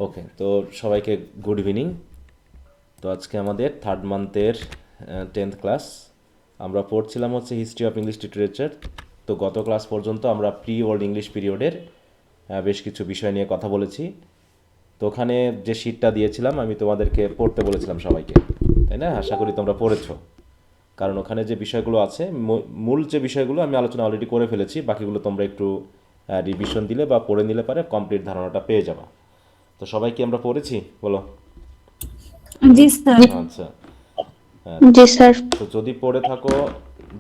ওকে, তো সবাইকে good evening. তো আজকে আমাদের থার্ড মান্থের 10th ক্লাস। আমরা পড়ছিলাম হচ্ছে হিস্ট্রি অফ ইংলিশ লিটারেচার। তো গত ক্লাস পর্যন্ত আমরা প্রি ওল্ড ইংলিশ পিরিয়ডের বেশ কিছু বিষয় নিয়ে কথা বলেছি। তো ওখানে যে শিটটা দিয়েছিলাম আমি তোমাদেরকে পড়তে বলেছিলাম সবাইকে, তাই না? আশা করি তোমরা পড়েছো। কারণ ওখানে যে বিষয়গুলো আছে, মূল যে বিষয়গুলো আমি আলোচনা অলরেডি করে ফেলেছি, বাকিগুলো তোমরা একটু রিভিশন দিলে বা পড়ে নিলে পারে কমপ্লিট ধারণাটা পেয়ে যাবা। তো সবাই কি আমরা পড়েছি বলো? জি হুম। স্যার। আচ্ছা। হ্যাঁ। জি স্যার। তো যদি পড়ে থাকো,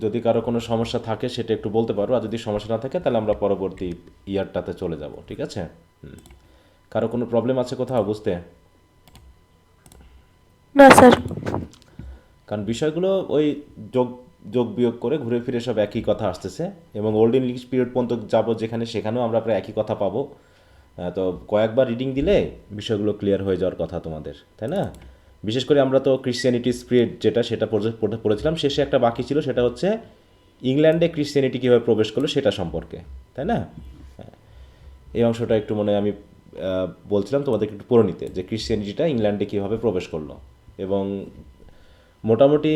যদি কারো কোনো সমস্যা থাকে সেটা একটু বলতে পারো, আর যদি সমস্যা না থাকে তাহলে আমরা পরবর্তী ইয়ারটাতে চলে যাব, ঠিক আছে? কারো কোনো প্রবলেম আছে কোথাও বুঝতে? না স্যার। কারণ বিষয়গুলো ওই যোগ যোগ বিয়োগ করে ঘুরে ফিরে সব একই কথা আসতেছে, এবং ওল্ড ইংলিশ পিরিয়ড পর্যন্ত যাবো যেখানে, সেখানেও আমরা প্রায় একই কথা পাবো। তো কয়েকবার রিডিং দিলে বিষয়গুলো ক্লিয়ার হয়ে যাওয়ার কথা তোমাদের, তাই না? বিশেষ করে আমরা তো ক্রিশ্চিয়ানিটি স্প্রেড যেটা, সেটা পড়েছিলাম। শেষে একটা বাকি ছিল, সেটা হচ্ছে ইংল্যান্ডে ক্রিশ্চিয়ানিটি কীভাবে প্রবেশ করলো সেটা সম্পর্কে, তাই না? এই অংশটা একটু মনে আমি বলছিলাম তোমাদেরকে একটু পড়ে নিতে, যে ক্রিশ্চিয়ানিটিটা ইংল্যান্ডে কীভাবে প্রবেশ করলো। এবং মোটামুটি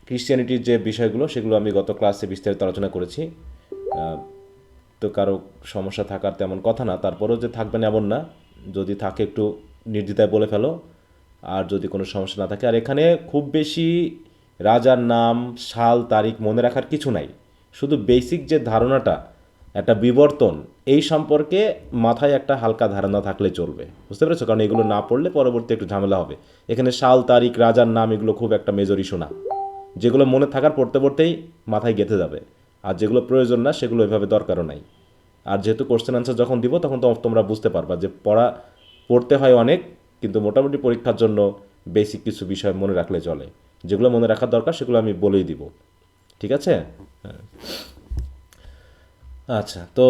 ক্রিশ্চিয়ানিটির যে বিষয়গুলো সেগুলো আমি গত ক্লাসে বিস্তারিত আলোচনা করেছি। তো কারো সমস্যা থাকার তেমন কথা না, তারপরেও যে থাকবে না এমন না। যদি থাকে একটু নির্দ্বিধায় বলে ফেলো, আর যদি কোনো সমস্যা না থাকে। আর এখানে খুব বেশি রাজার নাম, সাল, তারিখ মনে রাখার কিছু নাই। শুধু বেসিক যে ধারণাটা, একটা বিবর্তন, এই সম্পর্কে মাথায় একটা হালকা ধারণা থাকলে চলবে, বুঝতে পেরেছো? কারণ এগুলো না পড়লে পরবর্তী একটু ঝামেলা হবে। এখানে সাল, তারিখ, রাজার নাম এগুলো খুব একটা মেজর ইস্যু না। যেগুলো মনে থাকার পড়তে পড়তেই মাথায় গেঁথে যাবে। আর যেগুলো প্রয়োজন না সেগুলো এভাবে দরকারও নাই। আর যেহেতু কোশ্চেন আনসার যখন দিব তখন তো তোমরা বুঝতে পারবা যে পড়তে হয় অনেক, কিন্তু মোটামুটি পরীক্ষার জন্য বেসিক কিছু বিষয় মনে রাখলে চলে। যেগুলো মনে রাখার দরকার সেগুলো আমি বলেই দিব, ঠিক আছে? হ্যাঁ। আচ্ছা, তো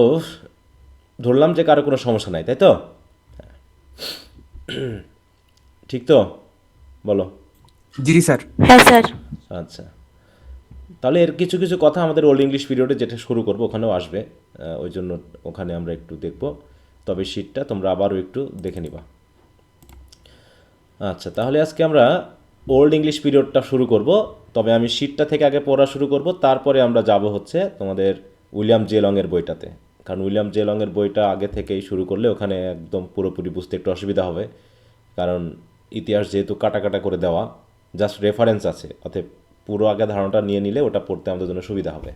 ধরলাম যে কারো কোনো সমস্যা নাই, তাই তো? ঠিক তো? বলো। জি স্যার। হ্যাঁ স্যার। আচ্ছা, তাহলে এর কিছু কিছু কথা আমাদের ওল্ড ইংলিশ পিরিয়ডে যেটা শুরু করবো ওখানেও আসবে। ওই জন্য ওখানে আমরা একটু দেখব। তবে শীটটা তোমরা আবারও একটু দেখে নিবা। আচ্ছা, তাহলে আজকে আমরা ওল্ড ইংলিশ পিরিয়ডটা শুরু করব। তবে আমি শীটটা থেকে আগে পড়া শুরু করব, তারপরে আমরা যাব হচ্ছে তোমাদের উইলিয়াম জে লংয়ের বইটাতে। কারণ উইলিয়াম জে লংয়ের বইটা আগে থেকেই শুরু করলে ওখানে একদম পুরোপুরি বুঝতে একটু অসুবিধা হবে। কারণ ইতিহাস যেহেতু কাটা কাটা করে দেওয়া, জাস্ট রেফারেন্স আছে, অতএব পুরো আগে ধারণাটা নিয়ে নিলে ওটা পড়তে আমাদের জন্য সুবিধা হবে।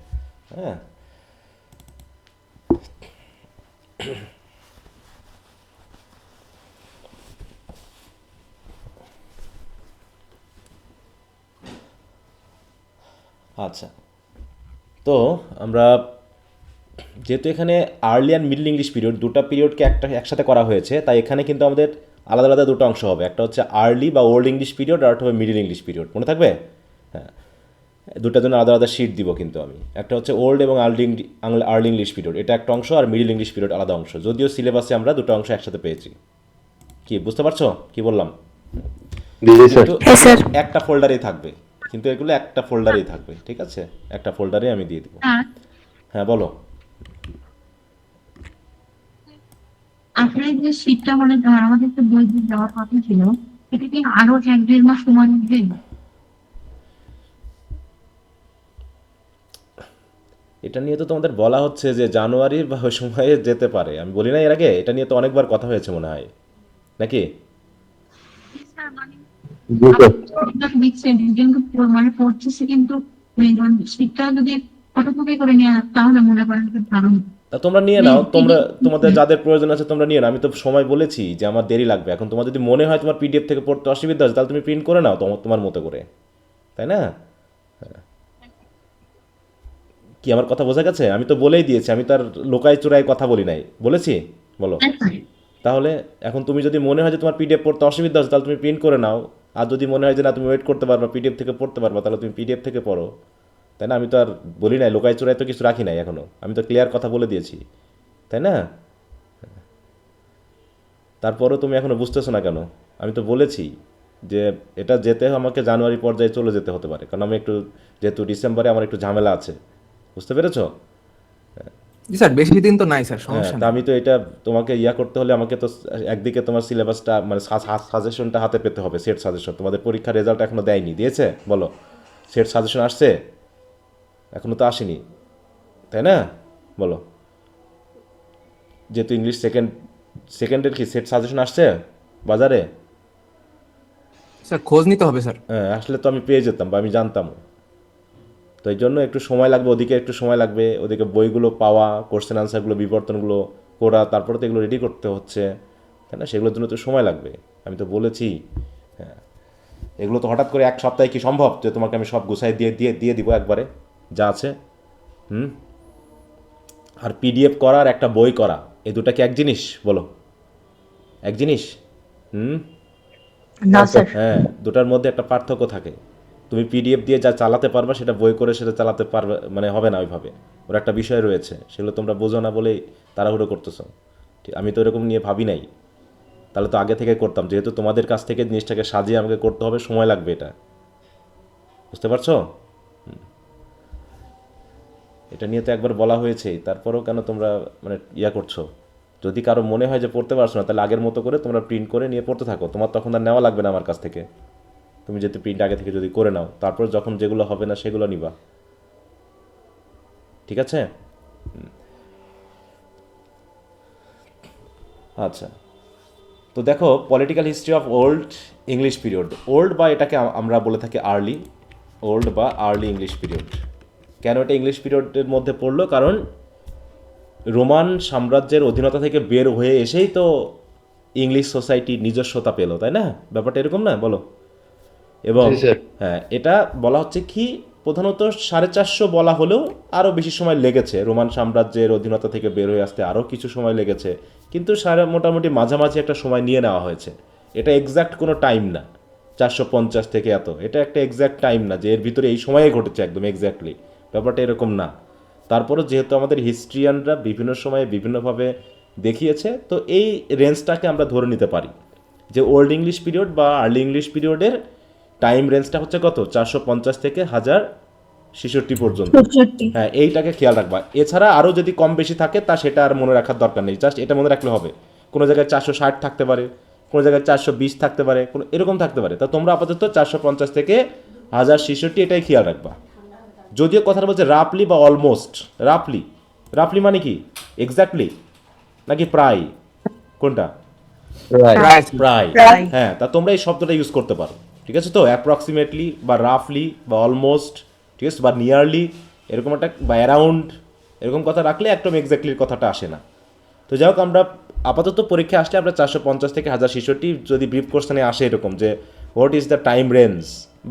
হ্যাঁ। আচ্ছা, তো আমরা যেহেতু এখানে early and middle English period, দুটো পিরিয়ডকে একসাথে করা হয়েছে, তাই এখানে কিন্তু আমাদের আলাদা আলাদা দুটো অংশ হবে। একটা হচ্ছে আর্লি বা ওল্ড ইংলিশ পিরিয়ড, আর একটা হবে মিডল ইংলিশ পিরিয়ড, মনে থাকবে? হ্যাঁ। দুটার জন্য আলাদা আলাদা শিট দিব কিন্তু আমি। একটা হচ্ছে ওল্ড এবং আর্লি ইংলিশ পিরিয়ড, এটা একটা অংশ, আর মিডল ইংলিশ পিরিয়ড আলাদা অংশ। যদিও সিলেবাসে আমরা দুটো অংশ একসাথে পেয়েছি। কি বুঝতে পারছো কি বললাম? জি স্যার। কিন্তু হ্যাঁ স্যার। একটা ফোল্ডারেই থাকবে, কিন্তু এগুলো একটা ফোল্ডারেই থাকবে, ঠিক আছে? একটা ফোল্ডারে আমি দিয়ে দিব। হ্যাঁ, বলো। আসলে যে শীতটা মানে আমাদের তো বই দিয়ে দেওয়ার কথা ছিল, এটা কি আরো 1-1.5 মাস সময় নিবে? এটা নিয়ে তো তোমাদের বলা হচ্ছে যে জানুয়ারির বা ওই সময়ে যেতে পারে। আমি বলি না এর আগে? এটা নিয়ে তো অনেকবার কথা হয়েছে মনে হয়, নাকি? স্যার, মানে জি স্যার। আপনি যেটা দিচ্ছেন দুজন মানে পড়তেছে, কিন্তু শীতটা যদি ফটোকপি করে নেওয়া তাহলে মনে করেন যে ভালো হতো। তা তোমরা নিয়ে মানে নাও, তোমরা PDF তোমাদের দিচ্ছে। যাদের প্রয়োজন আছে তোমরা নিয়ে নাও। আমি তো সময় বলেছি যে আমার দেরি লাগবে। এখন তোমার যদি মনে হয় তোমার পিডিএফ থেকে পড়তে অসুবিধা আছে, তাহলে তুমি প্রিন্ট করে নাও তোমার তোমার মতো করে, তাই না? কি আমার কথা বোঝা গেছে? আমি তো বলেই দিয়েছি, আমি তার লোকাই চোরাই কথা বলি নাই, বলেছি? বলো। তাহলে এখন তুমি যদি মনে হয় যে তোমার পিডিএফ পড়তে অসুবিধা হচ্ছে, তাহলে তুমি প্রিন্ট করে নাও। আর যদি মনে হয় যে না তুমি ওয়েট করতে পারবা, পিডিএফ থেকে পড়তে পারবা, তাহলে তুমি পিডিএফ থেকে পড়ো, তাই না? আমি তো আর বলি নাই, লোকাই চোরাই তো কিছু রাখি নাই এখনও। আমি তো ক্লিয়ার কথা বলে দিয়েছি, তাই না? তারপরও তুমি এখনও বুঝতেছো না কেন? আমি তো বলেছি যে এটা যেতে আমাকে জানুয়ারি পর্যায়ে চলে যেতে হতে পারে, কারণ আমি একটু, যেহেতু ডিসেম্বরে আমার একটু ঝামেলা আছে, বুঝতে পেরেছো? জি স্যার, বেশি দিন তো নাই স্যার, হ্যাঁ, সমস্যা তা নেই। আমি তো এটা তোমাকে করতে হলে আমাকে তো একদিকে তোমার সিলেবাসটা মানে সাজেশনটা হাতে পেতে হবে, সেট সাজেশন। তোমাদের পরীক্ষার রেজাল্ট এখনো দেয়নি, দিয়েছে বলো? সেট সাজেশন আসছে? এখনো তো আসেনি, তাই না? বলো। যেহেতু ইংলিশ সেকেন্ডের কি সেট সাজেশন আসছে বাজারে? স্যার খোঁজ নিতে হবে স্যার। হ্যাঁ, আসলে তো আমি পেয়ে যেতাম বা আমি জানতাম। তো এই জন্য একটু সময় লাগবে, ওদিকে একটু সময় লাগবে, ওদিকে বইগুলো পাওয়া, কোশ্চেন আনসারগুলো, বিবর্তনগুলো করা, তারপরে তো এগুলো রেডি করতে হচ্ছে, তাই না? সেগুলোর জন্য তো সময় লাগবে, আমি তো বলেছি। হ্যাঁ, এগুলো তো হঠাৎ করে এক সপ্তাহে কি সম্ভব যে তোমাকে আমি সব গুছাই দিয়ে দিয়ে দিয়ে দিব একবারে যা আছে? হুম। আর পিডিএফ করা আর একটা বই করা, এই দুটা কি এক জিনিস বলো? এক জিনিস? হুম। না স্যার। হ্যাঁ, দুটার মধ্যে একটা পার্থক্য থাকে। তুমি পিডিএফ দিয়ে যা চালাতে পারবা সেটা বই করে সেটা চালাতে পারবে মানে হবে না ওইভাবে। ওর একটা বিষয় রয়েছে, সেগুলো তোমরা বোঝো না বলেই তাড়াহুড়ো করতেছো। ঠিক, আমি তো এরকম নিয়ে ভাবি নাই। তাহলে তো আগে থেকে করতাম, যেহেতু তোমাদের কাছ থেকে জিনিসটাকে সাজিয়ে আমাকে করতে হবে, সময় লাগবে এটা, বুঝতে পারছো? এটা নিয়ে তো একবার বলা হয়েছেই, তারপরেও কেন তোমরা মানে করছো? যদি কারো মনে হয় যে পড়তে পারছো না, তাহলে আগের মতো করে তোমরা প্রিন্ট করে নিয়ে পড়তে থাকো, তোমার তখন আর নেওয়া লাগবে না আমার কাছ থেকে। তুমি যদি প্রিন্ট আগে থেকে যদি করে নাও, তারপর যখন যেগুলো হবে না সেগুলো নিবা, ঠিক আছে? আচ্ছা, তো দেখো, political history of old English period. Old বা এটাকে আমরা বলে থাকি আর্লি, ওল্ড বা আর্লি ইংলিশ পিরিয়ড। কেন এটা ইংলিশ পিরিয়ডের মধ্যে পড়লো? কারণ রোমান সাম্রাজ্যের অধীনতা থেকে বের হয়ে এসেই তো ইংলিশ সোসাইটির নিজস্বতা পেল, তাই না? ব্যাপারটা এরকম না, বলো? এবং জি স্যার। হ্যাঁ, এটা বলা হচ্ছে কি, প্রধানত 450 বলা হলেও আরও বেশি সময় লেগেছে রোমান সাম্রাজ্যের অধীনতা থেকে বের হয়ে আসতে, আরও কিছু সময় লেগেছে, কিন্তু মোটামুটি মাঝামাঝি একটা সময় নিয়ে নেওয়া হয়েছে। এটা এক্স্যাক্ট কোনো টাইম না, 450 থেকে এত, এটা একটা এক্স্যাক্ট টাইম না যে এর ভিতরে এই সময়ে ঘটেছে একদম এক্স্যাক্টলি, ব্যাপারটা এরকম না। তারপরে যেহেতু আমাদের হিস্ট্রিয়ানরা বিভিন্ন সময়ে বিভিন্নভাবে দেখিয়েছে, তো এই রেঞ্জটাকে আমরা ধরে নিতে পারি যে ওল্ড ইংলিশ পিরিয়ড বা আর্লি ইংলিশ পিরিয়ডের টাইম রেঞ্জটা হচ্ছে কত, 450 থেকে 1066 পর্যন্ত। 64। হ্যাঁ, এইটাকে খেয়াল রাখবা। এছাড়া আরও যদি কম বেশি থাকে তা সেটা আর মনে রাখার দরকার নেই, জাস্ট এটা মনে রাখলে হবে। কোনো জায়গায় 460 থাকতে পারে, কোনো জায়গায় 420 থাকতে পারে, কোনো এরকম থাকতে পারে। তা তোমরা আপাতত 450 থেকে 1066 এটাই খেয়াল রাখবা। যদিও কথাটা বলছে রাফলি বা অলমোস্ট। রাফলি, রাফলি মানে কি? এক্স্যাক্টলি নাকি প্রায়? কোনটা? রাইট। প্রায় স্যার। প্রায়। প্রায়। হ্যাঁ, তা তোমরা এই শব্দটা ইউজ করতে পারো, ঠিক আছে? তো অ্যাপ্রক্সিমেটলি বা রাফলি বা অলমোস্ট, ঠিক আছে, বা নিয়ারলি, এরকম একটা বা অ্যারাউন্ড, এরকম কথা রাখলে একদম এক্স্যাক্টলির কথাটা আসে না। তো যাই হোক, আমরা আপাতত পরীক্ষা আসলে আমরা 450 থেকে 1066 যদি ব্রিফ কোশ্চেনে আসে এরকম যে what is the time range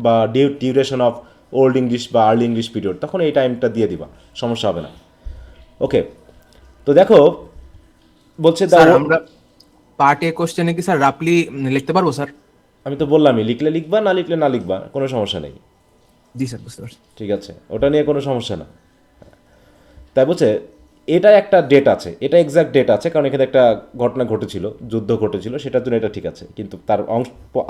বা ডিউরেশন অফ ওল্ড ইংলিশ বা আর্লি ইংলিশ পিরিয়ড, তখন এই টাইমটা দিয়ে দিবা, সমস্যা হবে না। ওকে, তো দেখো বলছে স্যার আমরা পার্ট এ কোশ্চেনে কি স্যার রাফলি লিখতে পারবো স্যার? আমি তো বললামই, লিখলে লিখবা, না লিখলে না লিখবা, কোনো সমস্যা নেই, জি স্যার, বুঝতে পারছি। ঠিক আছে? ওটা নিয়ে কোনো সমস্যা না। তাই বলছে এটা একটা ডেট আছে, এটা এক্স্যাক্ট ডেট আছে, কারণ এখানে একটা ঘটনা ঘটেছিল, যুদ্ধ ঘটেছিল, সেটার জন্য এটা ঠিক আছে, কিন্তু তার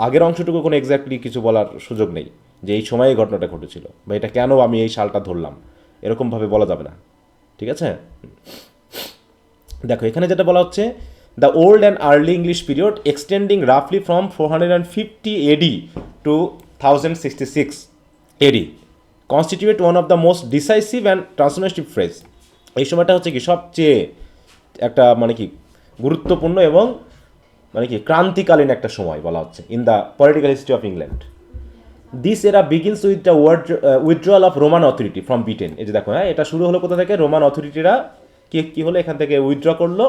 আগের অংশটুকু কোনো এক্স্যাক্টলি কিছু বলার সুযোগ নেই যে এই সময়ে এই ঘটনাটা ঘটেছিল বা এটা কেন আমি এই সালটা ধরলাম, এরকমভাবে বলা যাবে না, ঠিক আছে? দেখো, এখানে যেটা বলা হচ্ছে, the old and early English period extending রাফলি from 450 AD to 1066 AD constitute one of the most decisive and transformative phrase. এই সময়টা হচ্ছে কি সবচেয়ে একটা মানে কি গুরুত্বপূর্ণ এবং মানে কি ক্রান্তিকালীন একটা সময় বলা হচ্ছে in the political history of England. This era begins with the withdrawal of Roman authority from Britain. এই যে দেখো, হ্যাঁ, এটা শুরু হলো কোথা থেকে? রোমান অথরিটিরা কি হলো, এখান থেকে উইথড্র করলো,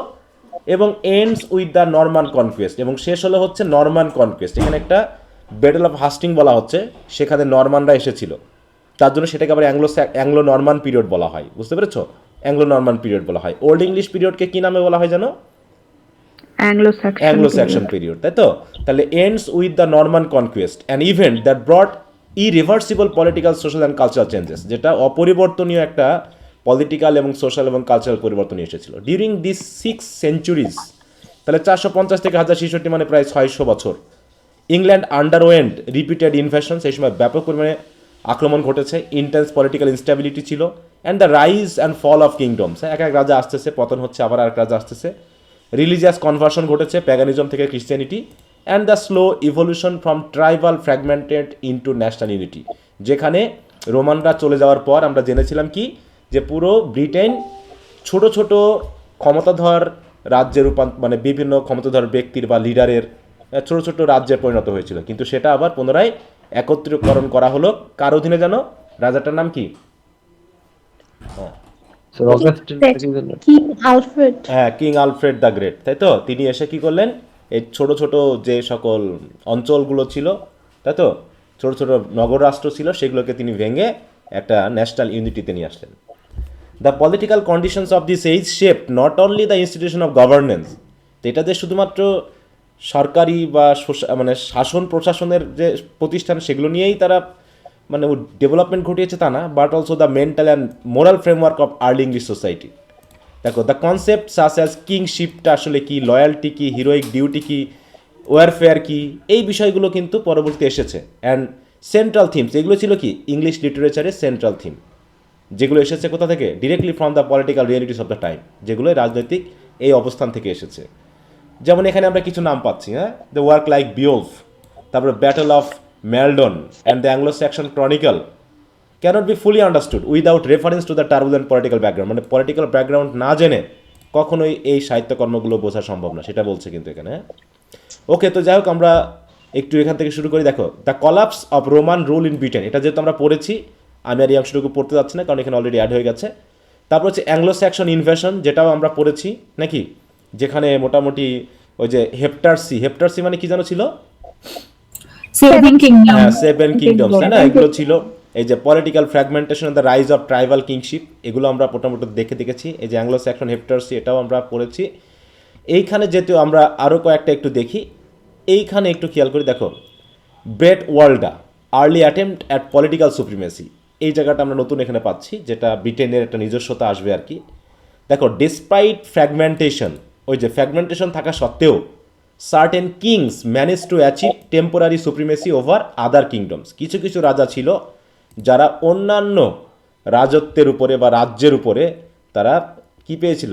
এবং ends with the Norman conquest, এবং শেষ হলো হচ্ছে নরমান কনকুয়েস্ট। এখানে একটা ব্যাটল অফ হাস্টিং বলা হচ্ছে, সেখানে নরমানরা এসেছিল, তার জন্য সেটাকে আবার অ্যাংলো নরমান পিরিয়ড বলা হয়, বুঝতে পেরেছো? অ্যাংলো নরমান পিরিয়ড বলা হয়। ওল্ড ইংলিশ পিরিয়ডকে কি নামে বলা হয় জানো? অ্যাংলো স্যাকশন পিরিয়ড, তাই তো? তাহলে ends with the Norman conquest, an event that ব্রট irreversible political, social and cultural changes, যেটা অপরিবর্তনীয় একটা পলিটিক্যাল এবং সোশ্যাল এবং কালচারাল পরিবর্তন এসেছিল ডিউরিং দিস 6 সেঞ্চুরিজ। তাহলে 450 থেকে 1066 মানে প্রায় 600 বছর। ইংল্যান্ড আন্ডারওয়েন্ট রিপিটেড ইনভেশন, সেই সময় ব্যাপক পরিমাণে আক্রমণ ঘটেছে, ইন্টেন্স পলিটিক্যাল ইনস্টেবিলিটি ছিল, and the rise and fall of kingdoms, এক এক রাজা আসতেছে, পতন হচ্ছে, আবার আরেক রাজা আসতেছে, রিলিজিয়াস কনভার্সন ঘটেছে প্যাগানিজম থেকে Christianity, and the slow evolution from tribal fragmented into national unity, যেখানে রোমানরা চলে যাওয়ার পর আমরা জেনেছিলাম কি যে পুরো ব্রিটেন ছোট ছোট ক্ষমতাধর রাজ্যের মানে বিভিন্ন ক্ষমতাধর ব্যক্তির বা লিডারের ছোট ছোট রাজ্যে পরিণত হয়েছিল, কিন্তু সেটা আবার পুনরায় একত্রীকরণ করা হলো কার অধীনে জানো? রাজাটার নাম কি? So Augustine king Alfred. হ্যাঁ, কিং আলফ্রেড দ্য গ্রেট, তাই তো? তিনি এসে কি করলেন, এই ছোট ছোট যে সকল অঞ্চলগুলো ছিল, তাই তো, ছোট ছোট নগর রাষ্ট্র ছিল, সেগুলোকে তিনি ভেঙে একটা ন্যাশনাল ইউনিটিতে নিয়ে আসলেন। The political conditions of this age shape not only the institution of governance, তো এটা যে শুধুমাত্র সরকারি বা মানে শাসন প্রশাসনের যে প্রতিষ্ঠান সেগুলো নিয়েই তারা মানে ডেভেলপমেন্ট ঘটিয়েছে তা না, but also the mental and moral framework of early English society. দেখো, দ্য কনসেপ্ট সাস অ্যাজ কিংশিপটা আসলে কি, লয়্যালটি কি, হিরোইক ডিউটি কি, ওয়ারফেয়ার কি, এই বিষয়গুলো কিন্তু পরবর্তী এসেছে। অ্যান্ড সেন্ট্রাল থিমস, এগুলো ছিল কি ইংলিশ লিটারেচারের সেন্ট্রাল থিম, যেগুলো এসেছে কোথা থেকে? Directly from the political realities of the time, যেগুলো রাজনৈতিক এই অবস্থান থেকে এসেছে। যেমন এখানে আমরা কিছু নাম পাচ্ছি, হ্যাঁ, দ্য ওয়ার্ক লাইক বিওলফ, তারপরে battle of Maldon and the Anglo Saxon chronicle cannot be fully understood without reference to the turbulent political background, মানে পলিটিক্যাল ব্যাকগ্রাউন্ড না জেনে কখনোই এই সাহিত্যকর্মগুলো বোঝা সম্ভব না, সেটা বলছে কিন্তু এখানে। ওকে, তো যাই হোক, আমরা একটু এখান থেকে শুরু করি। দেখো, the collapse of Roman rule in Britain, এটা যেহেতু আমরা পড়েছি, আমি আর এই অংশটুকু পড়তে যাচ্ছি না, কারণ এখানে অলরেডি অ্যাড হয়ে গেছে। তারপর হচ্ছে অ্যাংলো স্যাক্সন ইনভেশন, যেটাও আমরা পড়েছি নাকি, যেখানে মোটামুটি ওই যে হেপ্টারসি মানে কি যেন ছিল, সেভেন কিংডম। হ্যাঁ, সেভেন কিংডমস, তাই না, এগুলো ছিল। এই যে political fragmentation, the rise of tribal kingship, এগুলো আমরা মোটামুটি দেখেছি। এই যে অ্যাংলো স্যাক্সন হেপ্টারসি, এটাও আমরা পড়েছি। এইখানে যেহেতু আমরা আরও কয়েকটা একটু দেখি, এইখানে একটু খেয়াল করি। দেখো, Bretwalda early attempt at political supremacy, এই জায়গাটা আমরা নতুন এখানে পাচ্ছি, যেটা ব্রিটেনের একটা নিজস্বতা আসবে আর কি। দেখো, ডিসপাইট ফ্র্যাগমেন্টেশন, ওই যে ফ্র্যাগমেন্টেশন থাকা সত্ত্বেও certain kings manage to achieve temporary supremacy over other kingdoms, কিছু কিছু রাজা ছিল যারা অন্যান্য রাজত্বের উপরে বা রাজ্যের উপরে তারা কি পেয়েছিল,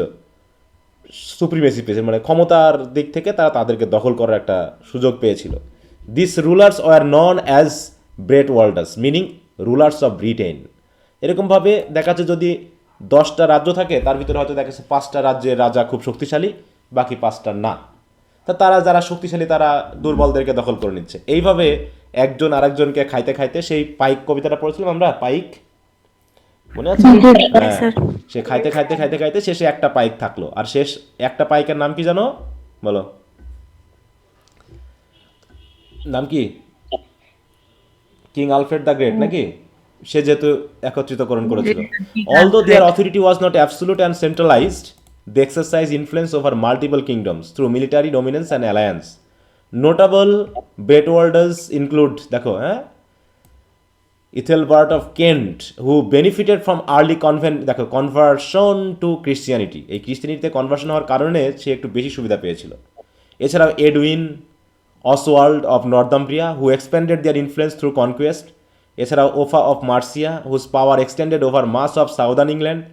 সুপ্রিমেসি পেয়েছিল, মানে ক্ষমতার দিক থেকে তারা তাদেরকে দখল করার একটা সুযোগ পেয়েছিল। This rulers were known as Bretwaldas, meaning rulers of Britain. এরকমভাবে দেখা যাচ্ছে যদি 10টা রাজ্য থাকে, তার ভিতরে হয়তো দেখা যাচ্ছে 5টা রাজ্যের রাজা খুব শক্তিশালী, বাকি 5টা না। তা তারা যারা শক্তিশালী তারা দুর্বলদেরকে দখল করে নিচ্ছে। এইভাবে একজন আরেকজনকে খাইতে খাইতে, সেই পাইক কবিতাটা পড়েছিলাম আমরা, পাইক মনে আছে? হ্যাঁ, সে খাইতে খাইতে খাইতে খাইতে শেষে একটা পাইক থাকলো, আর শেষ একটা পাইকের নাম কি জানো, বলো নাম কি? কিং আলফ্রেড দ্য গ্রেট নাকি, সে যেহেতু একত্রিতকরণ করেছিল। Although their authority was not absolute and centralised, they exercise influence over multiple kingdoms through military dominance and alliance. Notable Bretwalders include, দেখো, হ্যাঁ, Ethelbert of Kent, who benefited from early conversion to Christianity, এই ক্রিশ্চিয়ানিটিতে conversion হওয়ার কারণে সে একটু বেশি সুবিধা পেয়েছিল। এছাড়াও Edwin Oswald of Northumbria, who expanded their influence through conquest. এছাড়াও Offa of Mercia, whose power extended over much of southern England.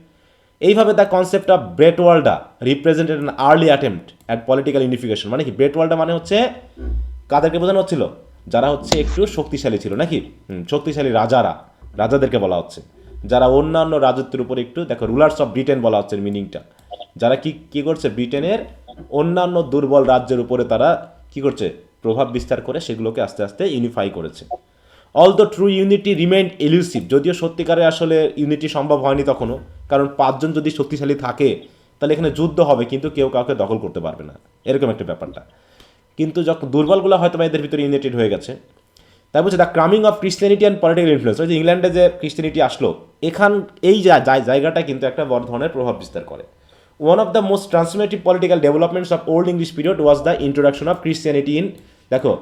এইভাবে the concept of Bretwalda represented an early attempt at political unification, মানে কি ব্রেটওয়াল্ডা মানে হচ্ছে কাদেরকে বোঝানো হচ্ছিল, যারা হচ্ছে একটু শক্তিশালী ছিল নাকি, শক্তিশালী রাজাদেরকে বলা হচ্ছে, যারা অন্যান্য রাজত্বের উপর একটু, দেখো, রুলার্স অফ ব্রিটেন বলা হচ্ছে মিনিংটা, যারা কি করছে, ব্রিটেনের অন্যান্য দুর্বল রাজ্যের উপরে তারা কি করছে, প্রভাব বিস্তার করে সেগুলোকে আস্তে আস্তে ইউনিফাই করেছে। অলদো ট্রু ইউনিটি রিমেইনড এলুসিভ, যদিও সত্যিকারে আসলে ইউনিটি সম্ভব হয়নি তখনও, কারণ 5 জন যদি শক্তিশালী থাকে তাহলে এখানে যুদ্ধ হবে, কিন্তু কেউ কাউকে দখল করতে পারবে না, এরকম একটা ব্যাপারটা। কিন্তু যখন দুর্বলগুলো হয়তো এদের ভিতরে ইউনাইটেড হয়ে গেছে। তাই বলছে দ্য ক্রামিং of Christianity and political influence, ওই যে ইংল্যান্ডে যে ক্রিশ্চিয়ানিটি আসলো, এই জায়গাটা কিন্তু একটা বড় ধরনের প্রভাব বিস্তার করে। One of the most transformative political developments of old English period was the introduction of Christianity in, দেখো,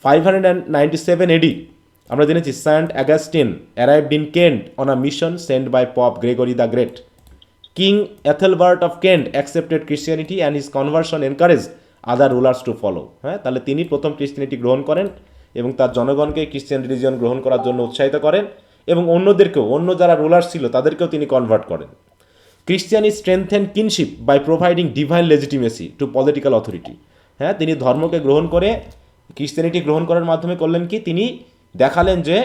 597 AD আমরা জেনেছি Saint Augustine arrived in Kent on a mission sent by Pope Gregory the Great. King Ethelbert of Kent accepted Christianity and his conversion encourage other rulers to follow. হ্যাঁ, তাহলে তিনি প্রথম Christianity গ্রহণ করেন এবং তার জনগণকে ক্রিশ্চিয়ান রিলিজিয়ন গ্রহণ করার জন্য উৎসাহিত করেন, এবং অন্যদেরকেও, অন্য যারা রুলার ছিল তাদেরকেও তিনি কনভার্ট করেন। Christianity strengthen kinship by providing divine legitimacy to political authority. হ্যাঁ, তিনি ধর্মকে গ্রহণ করে, ক্রিশ্চিয়ানিটি গ্রহণ করার মাধ্যমে করলেন কি, তিনি দেখালেন যে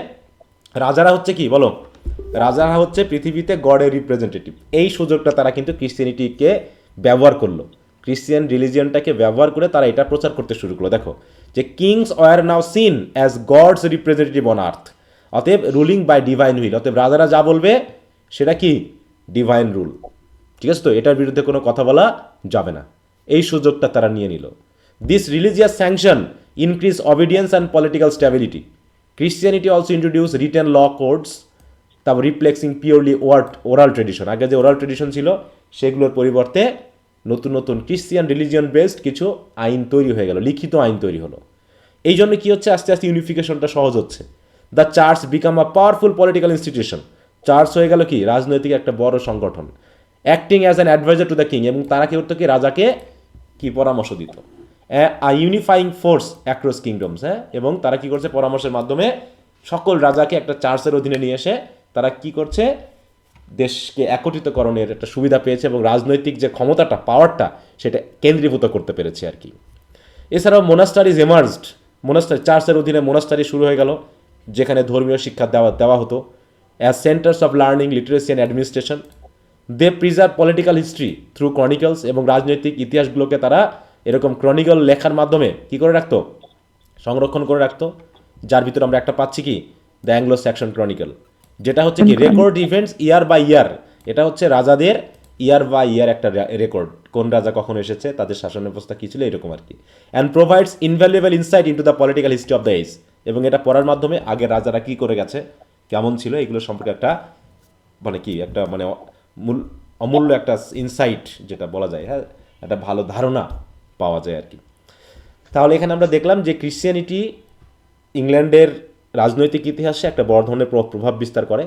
রাজারা হচ্ছে কি, বলো, রাজারা হচ্ছে পৃথিবীতে গডের রিপ্রেজেন্টেটিভ। এই সুযোগটা তারা কিন্তু ক্রিশ্চিয়ানিটিকে ব্যবহার করলো, ক্রিশ্চিয়ান রিলিজিয়নটাকে ব্যবহার করে তারা এটা প্রচার করতে শুরু করলো। দেখো যে kings were now seen as God's representative on earth, অতএব রুলিং বাই ডিভাইন হুইল, অতএব রাজারা যা বলবে সেটা কি ডিভাইন রুল। ঠিক আছে, তো এটার বিরুদ্ধে কোনো কথা বলা যাবে না, এই সুযোগটা তারা নিয়ে নিল। This religious sanction increase obedience and political stability. Christianity also introduce written law codes, তারপর রিপ্লেক্সিং পিওরলি ওরাল ট্রেডিশন। আগে যে ওরাল ট্রেডিশন ছিল সেগুলোর পরিবর্তে নতুন নতুন ক্রিশ্চিয়ান রিলিজিয়ন বেসড কিছু আইন তৈরি হয়ে গেল, লিখিত আইন তৈরি হলো। এই জন্য কী হচ্ছে, আস্তে আস্তে ইউনিফিকেশনটা সহজ হচ্ছে। The church become a powerful political institution. Church হয়ে গেল কি, রাজনৈতিক একটা বড় সংগঠন। Acting as an adviser to the king, এবং তারা কি করতো কি, রাজাকে কি পরামর্শ দিত, a unifying force across kingdoms. হ্যাঁ, এবং তারা কি করছে, পরামর্শের মাধ্যমে সকল রাজাকে একটা চার্চের অধীনে নিয়ে এসে তারা কি করছে, দেশকে একত্রিতকরণের একটা সুবিধা পেয়েছে এবং রাজনৈতিক যে ক্ষমতাটা, পাওয়ারটা, সেটা কেন্দ্রীভূত করতে পেরেছে আর কি। এছাড়াও মোনাস্টারিজ এমার্জড, মোনাস্টারি, চার্চের অধীনে মোনাস্টারি শুরু হয়ে গেল, যেখানে ধর্মীয় শিক্ষা দেওয়া হতো। As centres of learning, literacy and administration. They preserve political history through chronicles, এবং রাজনৈতিক ইতিহাসগুলোকে তারা এরকম ক্রনিকল লেখার মাধ্যমে কি করে রাখতো, সংরক্ষণ করে রাখতো। যার ভিতরে আমরা একটা পাচ্ছি কি, দ্য অ্যাংলো স্যাক্সন ক্রনিকল, যেটা হচ্ছে কি রেকর্ড ইভেন্টস ইয়ার বাই ইয়ার। এটা হচ্ছে রাজাদের ইয়ার বাই ইয়ার একটা রেকর্ড, কোন রাজা কখন এসেছে, তাদের শাসন ব্যবস্থা কী ছিল, এরকম আর কি। And provides invaluable insight into the political history of the age, এবং এটা পড়ার মাধ্যমে আগে রাজারা কী করে গেছে, কেমন ছিল, এগুলো সম্পর্কে একটা মানে কি, একটা মানে অমূল্য একটা ইনসাইট যেটা বলা যায়, হ্যাঁ, একটা ভালো ধারণা পাওয়া যায় আর কি। তাহলে এখানে আমরা দেখলাম যে ক্রিশ্চিয়ানিটি ইংল্যান্ডের রাজনৈতিক ইতিহাসে একটা বড় ধরনের প্রভাব বিস্তার করে।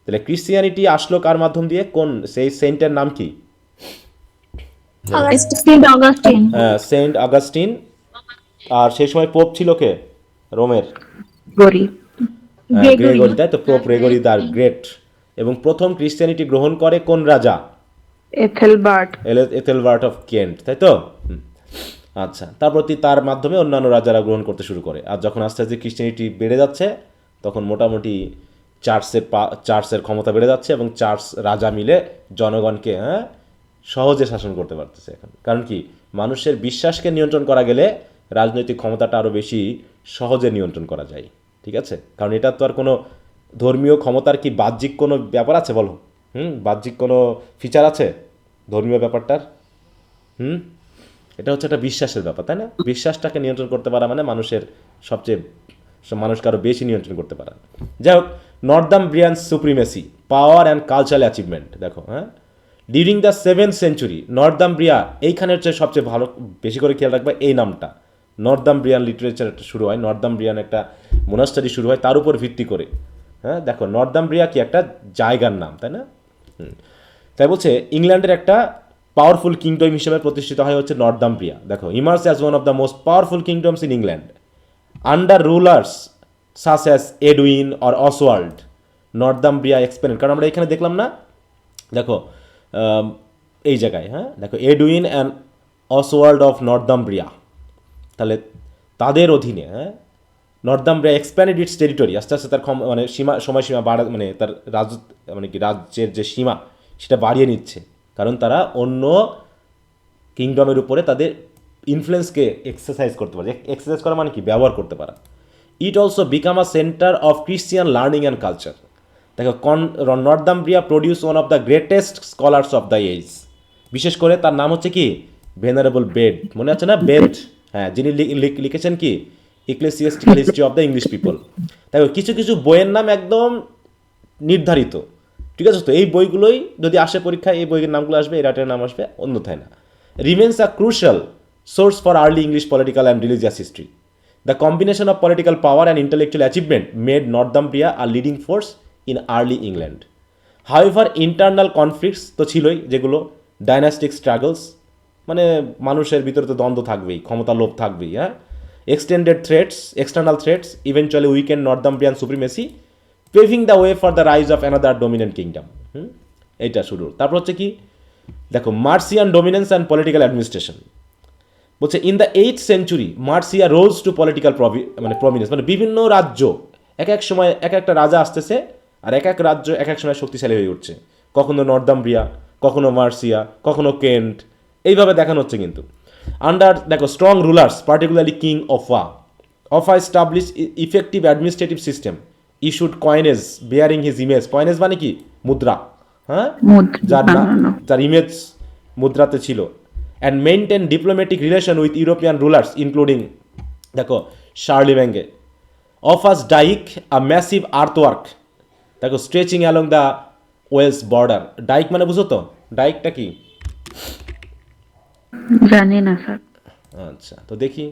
তাহলে ক্রিশ্চিয়ানিটি আসলো কার মাধ্যম দিয়ে, কোন সেই সেন্টের নাম কি, সেন্ট অগাস্টিন। Saint Augustine. আর সেই সময় পোপ ছিল কে, রোমের গ্রেগরি, তাই তো, পোপ গ্রেগরি দ্য গ্রেট। এবং প্রথম ক্রিশ্চিয়ানিটি গ্রহণ করে কোন রাজা, এথেলবার্ট অফ কেন্ট, তাই তো। আচ্ছা, তারপর তার মাধ্যমে অন্যান্য রাজারা গ্রহণ করতে শুরু করে। আর যখন আস্তে আস্তে ক্রিশ্চিয়ানিটি বেড়ে যাচ্ছে, তখন মোটামুটি চার্চের ক্ষমতা বেড়ে যাচ্ছে, এবং চার্চ রাজা মিলে জনগণকে সহজে শাসন করতে পারতেছে এখন। কারণ কি, মানুষের বিশ্বাসকে নিয়ন্ত্রণ করা গেলে রাজনৈতিক ক্ষমতাটা আরও বেশি সহজে নিয়ন্ত্রণ করা যায়। ঠিক আছে, কারণ এটা তো আর কোনো ধর্মীয় ক্ষমতার কি বাহ্যিক কোনো ব্যাপার আছে, বলো, বাহ্যিক কোনো ফিচার আছে ধর্মীয় ব্যাপারটার? এটা হচ্ছে একটা বিশ্বাসের ব্যাপার, তাই না? বিশ্বাসটাকে নিয়ন্ত্রণ করতে পারা মানে মানুষকে আরও বেশি নিয়ন্ত্রণ করতে পারা। যাই হোক, Northumbrian supremacy, power and cultural achievement. দেখো, হ্যাঁ, ডিউরিং দ্য 7th century নর্দাম্ব্রিয়া, এইখানে হচ্ছে সবচেয়ে ভালো, বেশি করে খেয়াল রাখবে এই নামটা, নর্দাম্ব্রিয়ান লিটারেচার একটা শুরু হয়, নর্দাম্ব্রিয়ান একটা মোনাস্টারি শুরু হয় তার উপর ভিত্তি করে। হ্যাঁ, দেখো নর্দাম্ব্রিয়া কি একটা জায়গার নাম, তাই না? তাই বলছে ইংল্যান্ডের একটা পাওয়ারফুল কিংডম হিসেবে প্রতিষ্ঠিত হয় হচ্ছে নর্দাম্ব্রিয়া। দেখো, emerged as one of the most powerful kingdoms in England under rulers such as Edwin or Oswald. Northumbria expand, কারণ আমরা এখানে দেখলাম না, দেখো এই জায়গায়, হ্যাঁ, দেখো এডউইন অ্যান্ড অসওয়াল্ড অফ নর্দাম্ব্রিয়া, তাহলে তাদের অধীনে, হ্যাঁ, নর্দাম্ব্রিয়া এক্সপ্যান্ডেড ইটস টেরিটরি, আস্তে আস্তে তার মানে সময়সীমা বাড়া, মানে তার রাজ্যের যে সীমা সেটা বাড়িয়ে নিচ্ছে, কারণ তারা অন্য কিংডমের উপরে তাদের ইনফ্লুয়েন্সকে এক্সারসাইজ করতে পারে। এক্সারসাইজ করা মানে কি, ব্যবহার করতে পারা। It also become a centre of Christian learning and culture. দেখো, Northumbria produce one of the greatest scholars of the age. বিশেষ করে তার নাম হচ্ছে কি, ভেনারেবল বেড, মনে আছে না, বেড, হ্যাঁ, যিনি লিখেছেন কি Ecclesiastical History of the English People. দেখো, কিছু কিছু বইয়ের নাম একদম নির্ধারিত, ঠিক আছে, তো এই বইগুলোই যদি আসে পরীক্ষায়, এই বইয়ের নামগুলো আসবে, এই রাইটারের নাম আসবে, অন্যথায় না। Remains a crucial source for early English political and religious history. The combination of political power and intellectual achievement made Northumbria a leading force in early England. However internal conflicts তো ছিলই, যেগুলো ডাইনাস্টিক স্ট্রাগলস, মানে মানুষের ভিতরে তো দ্বন্দ্ব থাকবেই, ক্ষমতা লোভ থাকবেই, হ্যাঁ, external threats eventually weakened Northumbrian supremacy. Paving the way for the rise of another dominant kingdom. এইটা শুরু। তারপর হচ্ছে কি, দেখো Mercian dominance and political administration. বলছে in the 8th century Mercia rose to political prominence, মানে বিভিন্ন রাজ্য এক এক সময় এক একটা রাজা আসতেছে, আর এক এক রাজ্য এক এক সময় শক্তিশালী হয়ে উঠছে। কখনো নর্দাম্ব্রিয়া, কখনো মার্সিয়া, কখনো কেন্ট, এইভাবে দেখানো হচ্ছে। কিন্তু আন্ডার দেখো strong rulers particularly king Offa establish effective administrative system, issued coinage bearing his image. Coinage মানে কি? মুদ্রা, হ্যাঁ, যার ইমেজ মুদ্রাতে ছিল। And maintain diplomatic relation with European rulers including, দেখো Charlemagne. Offa's Dijk a massive earthwork, দেখো stretching along the Welsh border. Dyke মানে বুঝো তো, ডাইকটা কি? জানি না স্যার। আচ্ছা, তো দেখি।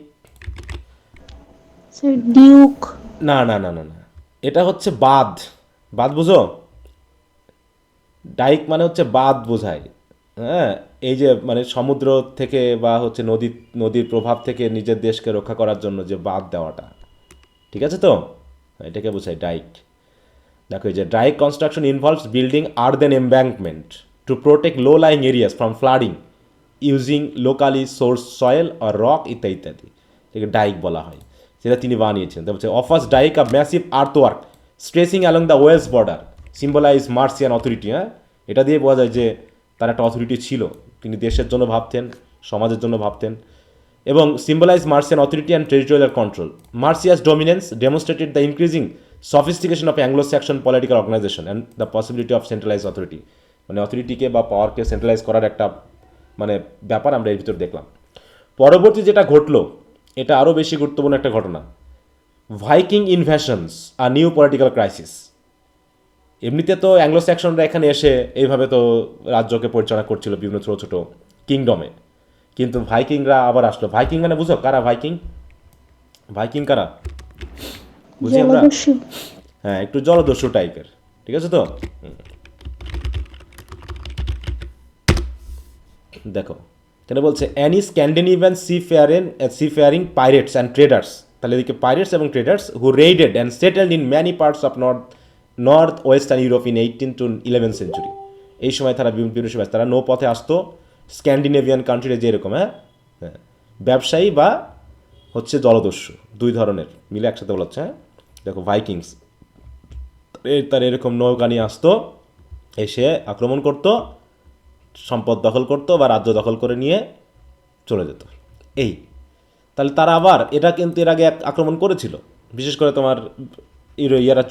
Sir, Duke. না না না না না, এটা হচ্ছে বাঁধ। বাঁধ বুঝো? ডাইক মানে হচ্ছে বাঁধ বোঝায়। হ্যাঁ, এই যে মানে সমুদ্র থেকে বা হচ্ছে নদীর প্রভাব থেকে নিজের দেশকে রক্ষা করার জন্য যে বাঁধ দেওয়াটা, ঠিক আছে তো, এটাকে বোঝায় ডাইক। দেখো এই যে dyke construction involves building earthen embankment to protect low lying areas from flooding using locally source soil আর রক ইত্যাদি ইত্যাদি, এটাকে ডাইক বলা হয়। সেটা তিনি বানিয়েছেন। তারপর Offa's Dijk a massive earthwork stretching along the Welsh border symbolize Mercian authority. হ্যাঁ, এটা দিয়ে বোঝা যায় যে তার একটা অথরিটি ছিল, তিনি দেশের জন্য ভাবতেন, সমাজের জন্য ভাবতেন। এবং symbolize Mercian authority and territorial control. Mercia's dominance demonstrated the increasing sophistication of Anglo Saxon political organisation and the possibility of centralise authority. মানে অথরিটিকে বা পাওয়ারকে সেন্ট্রালাইজ করার একটা মানে ব্যাপার আমরা এর ভিতর দেখলাম। পরবর্তী যেটা ঘটলো, এটা আরও বেশি গুরুত্বপূর্ণ একটা ঘটনা। ভাইকিং ইনভেশনস আর নিউ পলিটিক্যাল ক্রাইসিস। এমনিতে তো অ্যাংলো স্যাকশনরা এখানে এসে এইভাবে তো রাজ্যকে পরিচালনা করছিল বিভিন্ন ছোটো ছোটো কিংডমে, কিন্তু ভাইকিংরা আবার আসলো। ভাইকিং মানে বুঝো কারা? ভাইকিং কারা বুঝি আমরা? জলদস্যু। হ্যাঁ, একটু জলদস্যু টাইপের, ঠিক আছে তো। দেখো এখানে বলছে any Scandinavian seafaring pirates and traders. তাহলে এদিকে পাইরেটস এবং traders who raided and settled in many parts of north western Europe in 18th to 11th century। এই সময় তারা বিভিন্ন সময় তারা নৌপথে আসতো স্ক্যান্ডিনেভিয়ান কান্ট্রিতে, যে এরকম হ্যাঁ হ্যাঁ ব্যবসায়ী বা হচ্ছে জলদস্যু, দুই ধরনের মিলে একসাথে বলা হচ্ছে। হ্যাঁ, দেখো ভাইকিংস তার এরকম নৌকা নিয়ে আসতো, এসে আক্রমণ করতো, সম্পদ দখল করতো বা রাজ্য দখল করে নিয়ে চলে যেত। এই তাহলে তারা আবার এটা কিন্তু এর আগে আক্রমণ করেছিল, বিশেষ করে তোমার ইয়ারা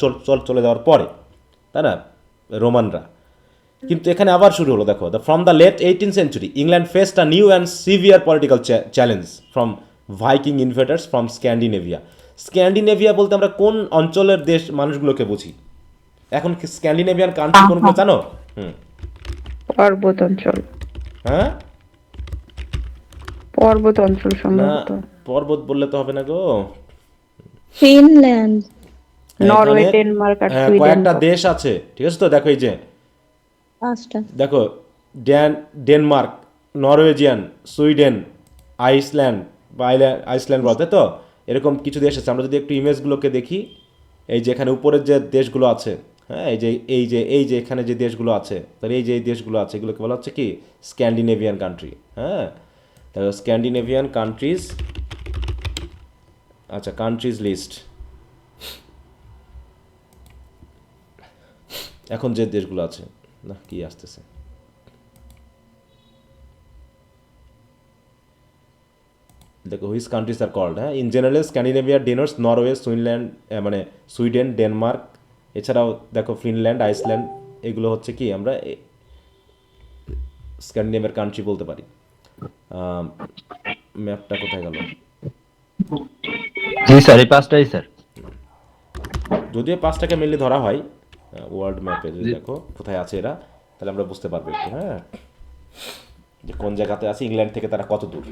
চলে যাওয়ার পরে, তাই না, রোমানরা। কিন্তু এখানে আবার শুরু হলো। দেখো from the late 18th century England faced a new and severe political challenge from Viking invaders from Scandinavia. Scandinavia বলতে আমরা কোন অঞ্চলের দেশ মানুষগুলোকে বুঝি? এখন স্ক্যান্ডিনেভিয়ান কান্ট্রি কোনগুলো জানো? পর্বত অঞ্চল। হ্যাঁ, পর্বত অঞ্চল না সম্ভবত। পর্বত বললে তো হবে না গো। ফিনল্যান্ড। নরওয়ে, এখানে ডেনমার্ক আর হ্যাঁ সুইডেন। কয়েকটা দেশ আছে, ঠিক আছে তো। দেখো এই যে 5টা। দেখো ডেনমার্ক, নরওয়েজিয়ান, সুইডেন, আইসল্যান্ড বা আইসল্যান্ড বলতে তো এরকম কিছু দেশ আছে। আমরা যদি একটু ইমেজগুলোকে দেখি, এই যে এখানে উপরের যে দেশগুলো আছে, হ্যাঁ এই যে এখানে যে দেশগুলো আছে, তাহলে এই যে এই দেশগুলো আছে এগুলোকে বলা হচ্ছে কি স্ক্যান্ডিনেভিয়ান কান্ট্রি। হ্যাঁ, তাহলে স্ক্যান্ডিনেভিয়ান কান্ট্রিজ। আচ্ছা, কান্ট্রিজ লিস্ট। এখন যে দেশগুলো আছে, না কি আসতেছে, দেখো হুইচ কান্ট্রিজ আর কল্ড। হ্যাঁ, ইন জেনারেল স্ক্যান্ডিনেভিয়া ডেনর্স নরওয়ে, সুইনল্যান্ড মানে সুইডেন, ডেনমার্ক, এছাড়াও দেখো ফিনল্যান্ড, আইসল্যান্ড, এগুলো হচ্ছে কি আমরা স্ক্যান্ডিনেভিয়ার কান্ট্রি বলতে পারি। ম্যাপটা কোথায় গেল? জি স্যার, এই পাঁচটাই স্যার। যদিও 5টাকে মেনলি ধরা হয় ওয়ার্ল্ড ম্যাপে, যদি দেখো কোথায় আছে এরা, তাহলে আমরা বুঝতে পারবো একটু। হ্যাঁ, যে কোন জায়গাতে আছে, ইংল্যান্ড থেকে তারা কত দূর,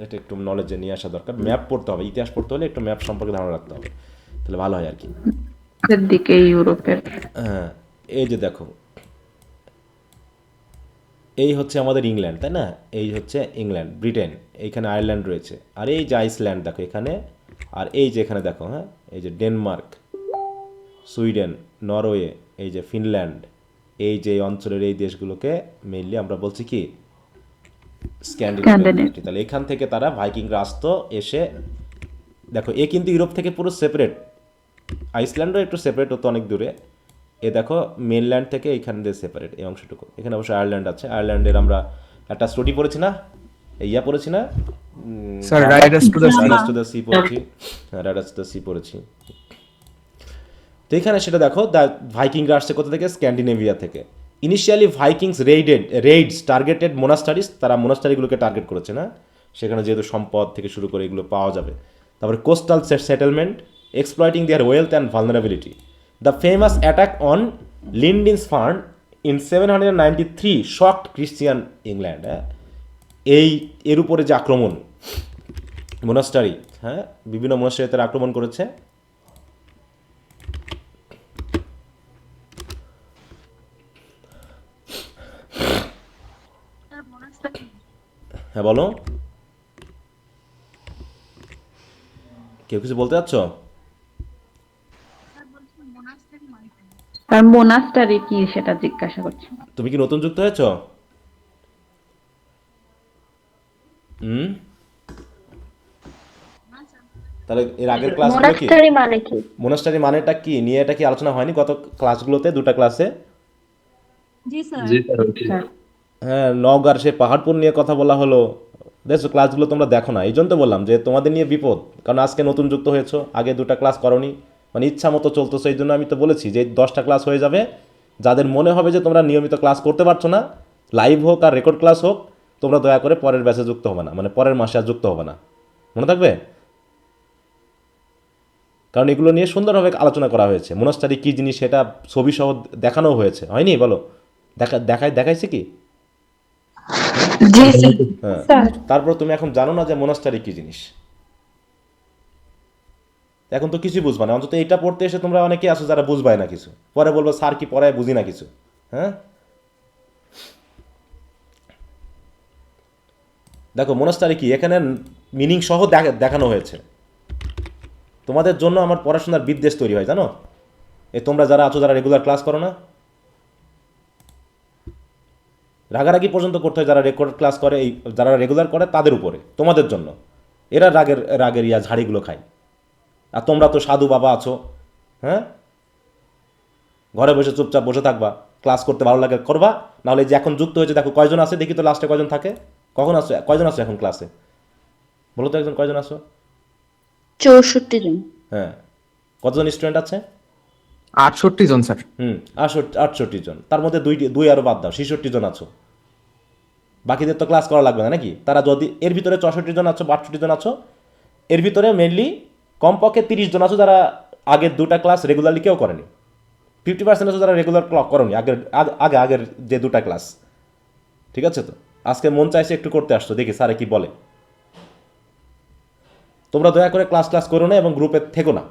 এটা একটু নলেজে নিয়ে আসা দরকার। ম্যাপ পড়তে হবে, ইতিহাস পড়তে হলে একটু ম্যাপ সম্পর্কে ধারণা রাখতে হবে, তাহলে ভালো হয় আর কি। দিকে ইউরোপের। হ্যাঁ, এই যে দেখো এই হচ্ছে আমাদের ইংল্যান্ড, তাই না, এই হচ্ছে ইংল্যান্ড, ব্রিটেন, এইখানে আয়ারল্যান্ড রয়েছে, আর এই যে আইসল্যান্ড দেখো এখানে, আর এই যে এখানে দেখো, হ্যাঁ এই যে ডেনমার্ক, সুইডেন, নরওয়ে, এই যে ফিনল্যান্ড, এই যে অঞ্চলের এই দেশগুলোকে মেইনলি আমরা বলছি কি স্ক্যান্ডিনেভিয়ান স্ক্যান্ডিনেভ। কান্ট্রি। তাহলে এখান থেকে তারা ভাইকিং রাষ্ট্র এসে, দেখো এ কিন্তু ইউরোপ থেকে পুরো সেপারেট, আইসল্যান্ডও একটু সেপারেট হতো অনেক দূরে। এ দেখো মেনল্যান্ড থেকে এইখান দিয়ে সেপারেট এই অংশটুকু। এখানে অবশ্য আয়ারল্যান্ড আছে, আয়ারল্যান্ডের আমরা একটা স্টোরি পড়েছি না, ইয়া পড়েছি না, sir Riders to the sea. Riders to the sea পড়েছি, রাইডার্স টু দ্য সি পড়েছি। তো এখানে সেটা দেখো, দ্য ভাইকিংরা আসছে কোথা থেকে, স্ক্যান্ডিনেভিয়া থেকে। ইনিশিয়ালি ভাইকিংস রেইডস টার্গেটেড মোনাস্টারিজ, তারা মোনাস্টারিগুলোকে টার্গেট করেছে না, সেখানে যেহেতু সম্পদ থেকে শুরু করে এগুলো পাওয়া যাবে। তারপরে coastal settlement exploiting their wealth and vulnerability. The famous attack on Lindisfarne in 793 shocked Christian England. এই এর উপরে যে আক্রমণ মোনাস্টারি, হ্যাঁ বিভিন্ন মোনাস্টারি তারা আক্রমণ করেছে। হ্যাঁ বলো, কেউ কিছু বলতে চাচ্ছ? আর মোনাস্টারি কি সেটা জিজ্ঞাসা করছি। তুমি কি নতুন যুক্ত হয়েছ? তাহলে এর আগের ক্লাসগুলো কি মোনাস্টারি মানে কি? মোনাস্টারি মানেটা কি নিয়ে এটা কি আলোচনা হয়নি গত ক্লাসগুলোতে, দুটা ক্লাসে? জি স্যার। জি স্যার ওকে। হ্যাঁ, নওগাঁর সে পাহাড়পুর নিয়ে কথা বলা হলো। দেখছো ক্লাসগুলো তোমরা দেখো না, এই জন্য তো বললাম যে তোমাদের নিয়ে বিপদ, কারণ আজকে নতুন যুক্ত হয়েছো, আগে দুটা ক্লাস করোনি, মানে ইচ্ছা মতো চলতেছো। এই জন্য আমি তো বলেছি যে 10টা ক্লাস হয়ে যাবে, যাদের মনে হবে যে তোমরা নিয়মিত ক্লাস করতে পারছো না, লাইভ হোক আর রেকর্ড ক্লাস হোক, তোমরা দয়া করে পরের ব্যাচে যুক্ত হবে না, মানে পরের মাসে আর যুক্ত হবে না, মনে থাকবে? কারণ এগুলো নিয়ে সুন্দরভাবে আলোচনা করা হয়েছে, মোনাস্টারি কী জিনিস সেটা ছবি সহ দেখানো হয়েছে, হয়নি? বলো, দেখাইছে কি? জি হ্যাঁ, স্যার। তারপর তুমি এখন জানো না যে মোনাস্টারি কী জিনিস, এখন তো কিছুই বুঝবা না। অন্তত এটা পড়তে এসে তোমরা অনেকেই আছো যারা বুঝবাই না কিছু, পরে বলবো স্যার কি পড়ায় বুঝি না কিছু। হ্যাঁ, দেখো মোনাস্টারি কি এখানে মিনিং সহ দেখানো হয়েছে। তোমাদের জন্য আমার পড়াশোনার বিদ্বেষ তৈরি হয়, জানো? এই তোমরা যারা আছো, যারা রেগুলার ক্লাস করো না, রাগারাগি পর্যন্ত করতে হয় যারা রেকর্ড ক্লাস করে, এই যারা রেগুলার করে তাদের উপরে, তোমাদের জন্য। এরা রাগের ইয়া ঝাড়িগুলো খায়, আর তোমরা তো সাধু বাবা আছো। হ্যাঁ, ঘরে বসে চুপচাপ বসে থাকবা, ক্লাস করতে ভালো লাগে করবা, নাহলে যে এখন যুক্ত হয়েছে দেখো কয়জন আছে, দেখি তো লাস্টে কয়জন থাকে, কয়জন আছো এখন ক্লাসে, বলো তো একজন, কয়জন আছো? 64 জন। হ্যাঁ, কতজন স্টুডেন্ট আছে? 68 জন স্যার। 68 জন, তার মধ্যে দুই আরও বাদ দাও, 66 জন আছো। বাকিদের তো ক্লাস করা লাগবে না নাকি? তারা যদি এর ভিতরে 64 জন আছো, 62 জন আছো, এর ভিতরে মেনলি কমপক্ষে 30 জন আছো যারা আগের দুটা ক্লাস রেগুলারলি কেউ করেনি। 50% আছো যারা রেগুলার করনি আগের যে দুটা ক্লাস। ঠিক আছে? তো আজকে মন চাইছে একটু করতে আসছো, দেখি স্যারে কি বলে। তোমরা দয়া করে ক্লাস করো না এবং গ্রুপে থেকো না,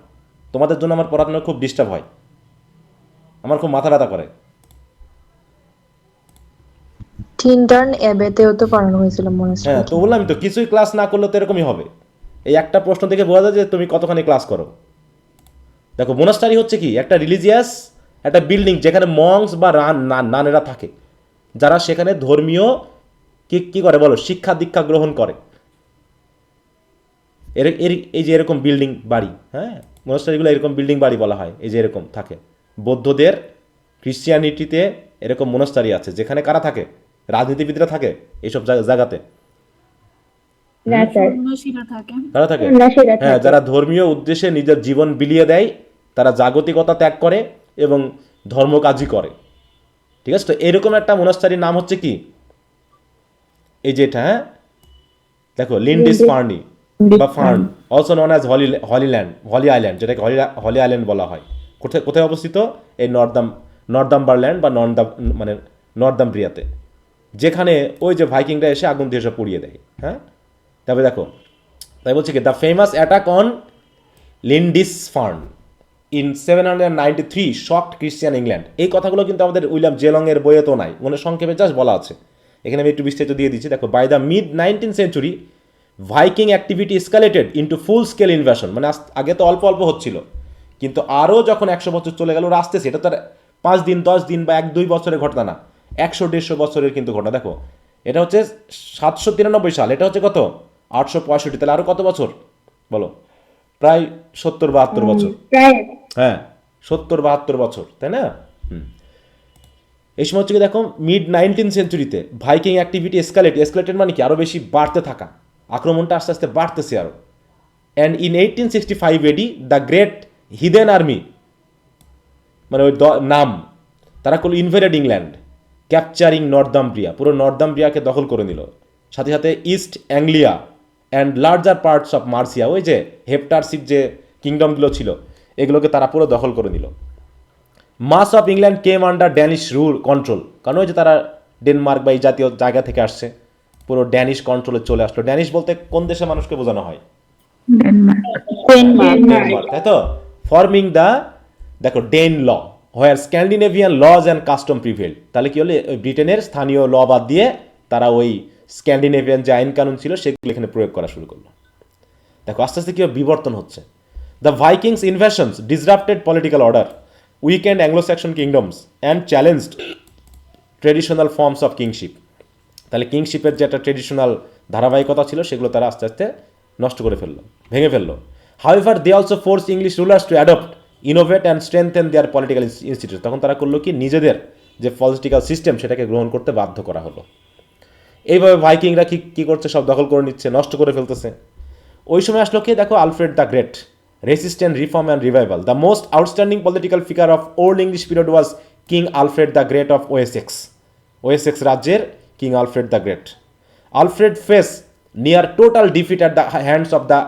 তোমাদের জন্য আমার পড়াশোনা খুব ডিস্টার্ব হয়, আমার খুব মাথা ব্যথা করে। টিনটার্ন এবেতেও তো পড়ানো হয়েছিল হ্যাঁ, মোনাস্টারি। তো বললাম তো কিছুই ক্লাস না করলে তো এরকমই হবে। এই একটা প্রশ্ন থেকে বোঝা যায় যে তুমি কতখানি ক্লাস করো। দেখো মোনাস্টারি হচ্ছে কি একটা রিলিজিয়াস একটা বিল্ডিং, যেখানে মংস বা নানেরা থাকে, যারা সেখানে ধর্মীয় কি করে বলো, শিক্ষা দীক্ষা গ্রহণ করে। এই যে এরকম বিল্ডিং বাড়ি, হ্যাঁ মোনাস্টারিগুলো এরকম বিল্ডিং বাড়ি বলা হয়, এই যে এরকম থাকে। বৌদ্ধদের, ক্রিশ্চিয়ানিটিতে এরকম মোনাস্টারি আছে, যেখানে কারা থাকে, রাজনীতিবিদরা থাকে এইসব জায়গাতে। সন্ন্যাসীরা থাকে। তারা থাকে, হ্যাঁ, যারা ধর্মীয় উদ্দেশ্যে নিজের জীবন বিলিয়ে দেয়, তারা জাগতিকতা ত্যাগ করে এবং ধর্মকাজই করে। ঠিক আছে? তো এরকম একটা মোনাস্টারির নাম হচ্ছে কি, এই যেটা, হ্যাঁ দেখো লিন্ডিসফার্নি বা ফার্ন, অলসো নন অ্যাজ হলি আইল্যান্ড, যেটাকে হলি আইল্যান্ড বলা হয়। কোথায় অবস্থিত? এই নর্দাম্বারল্যান্ড বা নর্দাম্ব্রিয়াতে, যেখানে ওই যে ভাইকিংরা এসে আগুন দিয়ে এসে পুড়িয়ে দেয়। হ্যাঁ, তবে দেখো, তাই বলছি কি, the famous attack on Lindisfarne in 793 shocked Christian England. এই কথাগুলো কিন্তু আমাদের উইলিয়াম জেলংয়ের বইয়ে তো নাই, মানে সংক্ষেপে জাস্ট বলা আছে। এখানে আমি একটু বিস্তারিত দিয়ে দিচ্ছি। দেখো, by the mid 19th century Viking activity escalated into full scale invasion, মানে আগে তো অল্প অল্প হচ্ছিল, কিন্তু আরও যখন 100 বছর চলে গেল ওরা আসতেছে, এটা তার 5 দিন 10 দিন বা 1-2 বছরের ঘটনা না, 100-150 বছরের কিন্তু ঘটনা। দেখো এটা হচ্ছে 793 সাল, এটা হচ্ছে কত 865, তাহলে আরও কত বছর বলো, প্রায় 70-72 বছর। হ্যাঁ 70-72 বছর, তাই না? এই সময় হচ্ছে কি দেখো মিড 19th সেঞ্চুরিতে ভাইকিং অ্যাক্টিভিটি এসকালেটেড মানে কি আরও বেশি বাড়তে থাকা, আক্রমণটা আস্তে আস্তে বাড়তেছে আরও। And in 1865 AD the great heathen army, মানে ওই নাম, তারা করলো ইনভেডেড ইংল্যান্ড, ক্যাপচারিং নর্দাম্ব্রিয়া, পুরো নর্দাম্ব্রিয়াকে দখল করে নিল, সাথে সাথে east Anglia and larger parts of Mercia, ওই যে হেপটারসিপ যে কিংডমগুলো ছিল এগুলোকে তারা পুরো দখল করে নিল। Much of England came under Danish rule control, কারণ ওই যে তারা ডেনমার্ক বা এই জাতীয় জায়গা থেকে আসছে, পুরো ড্যানিশ কন্ট্রোলে চলে আসলো। ড্যানিশ বলতে কোন দেশের মানুষকে বোঝানো হয়? ডেনমার্ক, তাই তো। ফর্মিং দ্য দেখো Danelaw where Scandinavian laws and custom prevail, তাহলে কি হলো ব্রিটেনের স্থানীয় ল বাদ দিয়ে তারা ওই স্ক্যান্ডিনেভিয়ান যে আইন কানুন ছিল সেগুলো এখানে প্রয়োগ করা শুরু করলো। দেখো আস্তে আস্তে কীভাবে বিবর্তন হচ্ছে। The Vikings invasions disrupted political order, weakened Anglo Saxon kingdoms and challenged traditional forms of kingship, তাহলে কিংশিপের যে একটা ট্রেডিশনাল ধারাবাহিকতা ছিল সেগুলো তারা আস্তে আস্তে নষ্ট করে ফেললো, ভেঙে ফেললো। However they also force English rulers to adopt, innovate and strengthen their political institute, তখন তারা করলো কি নিজেদের যে পলিটিক্যাল সিস্টেম সেটাকে গ্রহণ করতে বাধ্য করা হলো। এইভাবে ভাইকিংরা কী করছে, সব দখল করে নিচ্ছে, নষ্ট করে ফেলতেছে। ওই সময় আসলো কি দেখো Alfred the Great, resistant reform and revival. The most outstanding political figure of old English period was King Alfred the Great of Wessex রাজ্যের King Alfred the Great. Alfred face near total defeat at the hands of the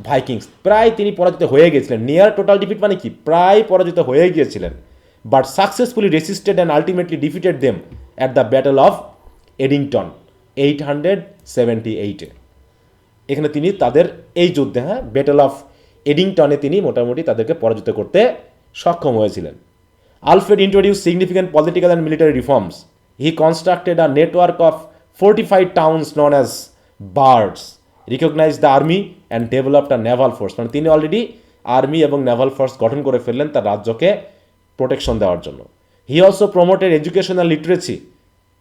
Vikings, প্রায় তিনি পরাজিত হয়ে গিয়েছিলেন। Near total defeat মানে কি, প্রায় পরাজিত হয়ে গিয়েছিলেন। But successfully resisted and ultimately defeated them at the battle of Edington 878-এ। এখানে তিনি তাদের এই যুদ্ধে, ব্যাটল অফ এডিংটনে তিনি মোটামুটি তাদেরকে পরাজিত করতে সক্ষম হয়েছিলেন। Alfred introduce significant political and military reforms. He constructed a network of fortified towns known as birds, recognise the army and developed a naval force, মানে তিনি অলরেডি আর্মি এবং নেভাল ফোর্স গঠন করে ফেললেন তার রাজ্যকে প্রোটেকশন দেওয়ার জন্য। He also promoted education and literacy,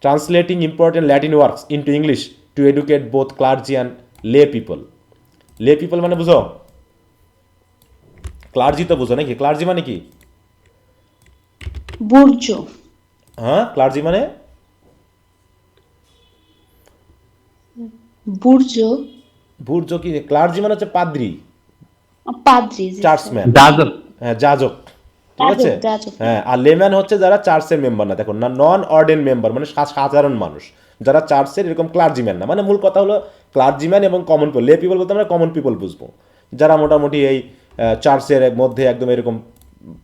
translating important Latin works into English to educate both clergy and লে পিপল। লে পিপল মানে বুঝো, ক্লার্জি তো বুঝো নাকি? ক্লার্জি মানে কি? বুর্জ, ক্লার্জি মানে বুর্জ কি? ক্লার্জি মানে হচ্ছে পাদ্রী, চার্চম্যান, যাজক, ঠিক আছে। আর লেম্যান হচ্ছে যারা চার্চের মেম্বার না, দেখো না, নন অর্ডেন মেম্বার মানে সাধারণ মানুষ যারা চার্চের, এরকম ক্লার্জিম্যান না। মানে মূল কথা হলো ক্লার্জিম্যান এবং কমন পিপল। লে পিপল বলতে আমরা কমন পিপল বুঝবো, যারা মোটামুটি এই চার্চের মধ্যে একদম এরকম